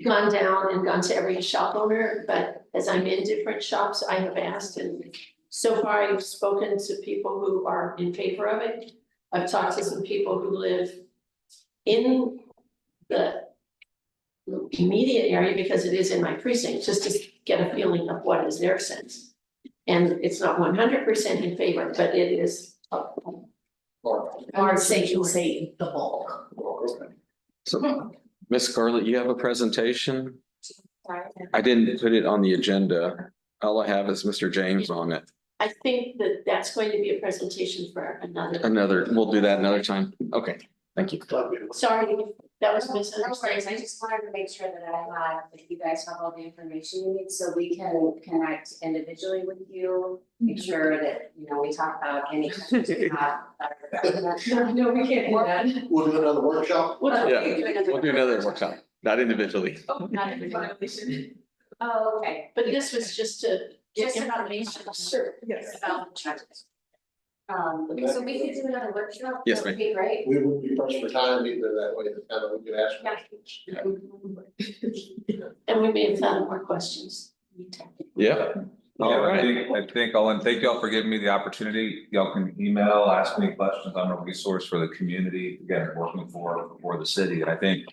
gone down and gone to every shop owner, but as I'm in different shops, I have asked, and so far I've spoken to people who are in favor of it. I've talked to some people who live in the immediate area, because it is in my precinct, just to get a feeling of what is their sense. And it's not 100% in favor, but it is. I would say you say the bulk. okay. So, Miss Scarlett, you have a presentation? I didn't put it on the agenda. All I have is Mr. James on it. I think that that's going to be a presentation for Another, we'll do that another time. Okay, thank you. Sorry, that was No worries, misunderstanding. I just wanted to make sure that that you guys have all the information you need, so we can connect individually with you. Make sure that, you know, we talk about any questions you have. No, we can't do that. We'll do another workshop. Yeah, we'll do another workshop, not individually. Not everybody. Oh, okay. But this was just to get Just information. Sure. Yes. About the charges. So we could do another workshop? Yes, That would be great. We will be pressed for time, either that way, the kind of, we could ask questions. And we may have found more questions. Yeah. All Yeah, right. I think I'll, and thank y'all for giving me the opportunity. Y'all can email, ask me questions. I'm a resource for the community, again, working for the city. And I think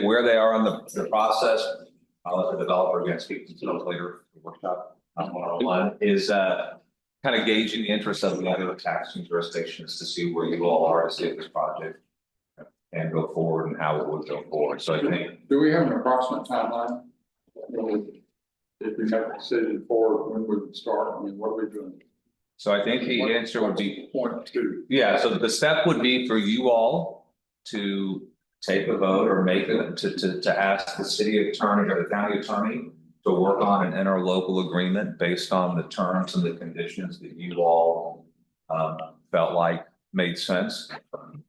where they are on the process, I'll let the developer again speak to them later, the workshop, one-on-one, is kind of gauging the interest of the other taxing jurisdictions to see where you all are to see if this project and go forward and how it would go forward. So I think, Do we have an approximate timeline? If we make a decision for when we would start, I mean, what are we doing? so I think the answer would be, Point two. yeah, so the step would be for you all to take a vote or make it to ask the city attorney or the county attorney to work on an interlocal agreement based on the terms and the conditions that you all felt like made sense.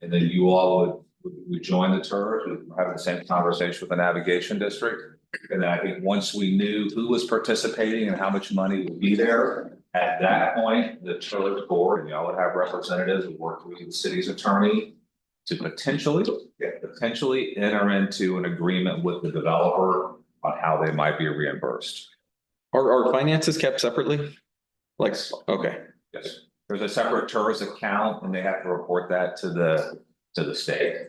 And then you all would join the TERS, would have the same conversation with the navigation district. And then I think once we knew who was participating and how much money would be there, at that point, the TERS board, and y'all would have representatives who work with the city's attorney to potentially enter into an agreement with the developer on how they might be reimbursed. Are finances kept separately? Like, okay, Yes, there's a separate TERS account and they have to report that to the state.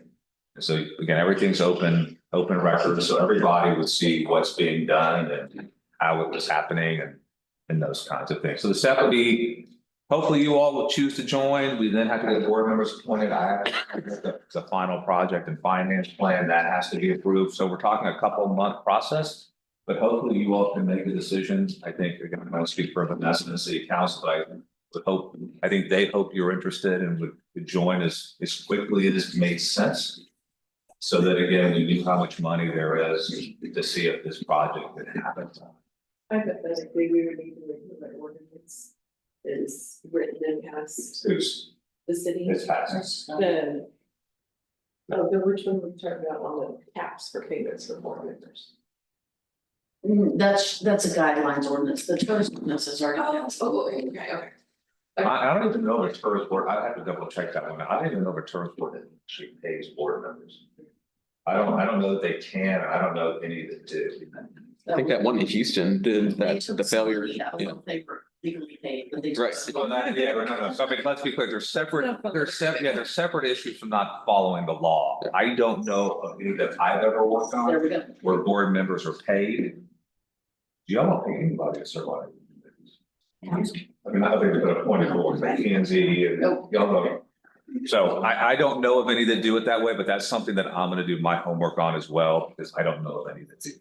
And so again, everything's open record, so everybody would see what's being done and how it was happening and those kinds of things. So the step would be, hopefully you all will choose to join. We then have to get board members appointed. I have the final project and finance plan that has to be approved. So we're talking a couple month process. But hopefully you all can make a decision. I think you're going to speak for Vanessa and the city council, but I would hope, I think they hope you're interested and would join as quickly as it makes sense. So that again, we knew how much money there is to see if this project could happen. Hypothetically, we would need to wait until the ordinance is written and passed Who's, the city. it's passed. The which one we're talking about on the caps for payments for board members. That's a guidelines ordinance, the TERS ordinance is already passed. Okay. I don't even know if TERS board, I have to double check that one. I don't even know if TERS board actually pays board members. I don't know that they can, I don't know if any that do. I think that one in Houston did They that, took the failure, somebody out, yeah. They were legally paid, but they. took Right. somebody Well, not, yeah, no, so I mean, let's be clear, they're separate issues from not following the law. I don't know of any that I've ever worked There on we go. where board members are paid. Y'all don't pay anybody to serve on it. I mean, I think they've been appointed boards like P and Z and Nope. y'all know. So I don't know of any that do it that way, but that's something that I'm gonna do my homework on as well, because I don't know of any that do.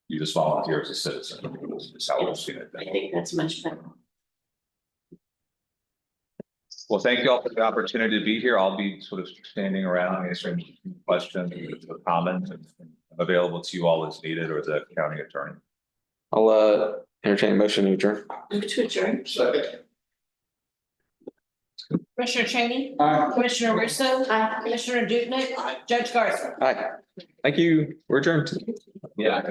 You just volunteer as a citizen, is how I've seen it. I think that's much better. Well, thank you all for the opportunity to be here. I'll be sort of standing around answering questions, comments, and available to you all as needed, or the county attorney. I'll entertain a motion to adjourn. Move to adjourn. Second. Commissioner Cheney, Aye. Commissioner Russo, Aye. Commissioner Dupnick, Judge Garza. Hi, thank you, we're adjourned. Yeah.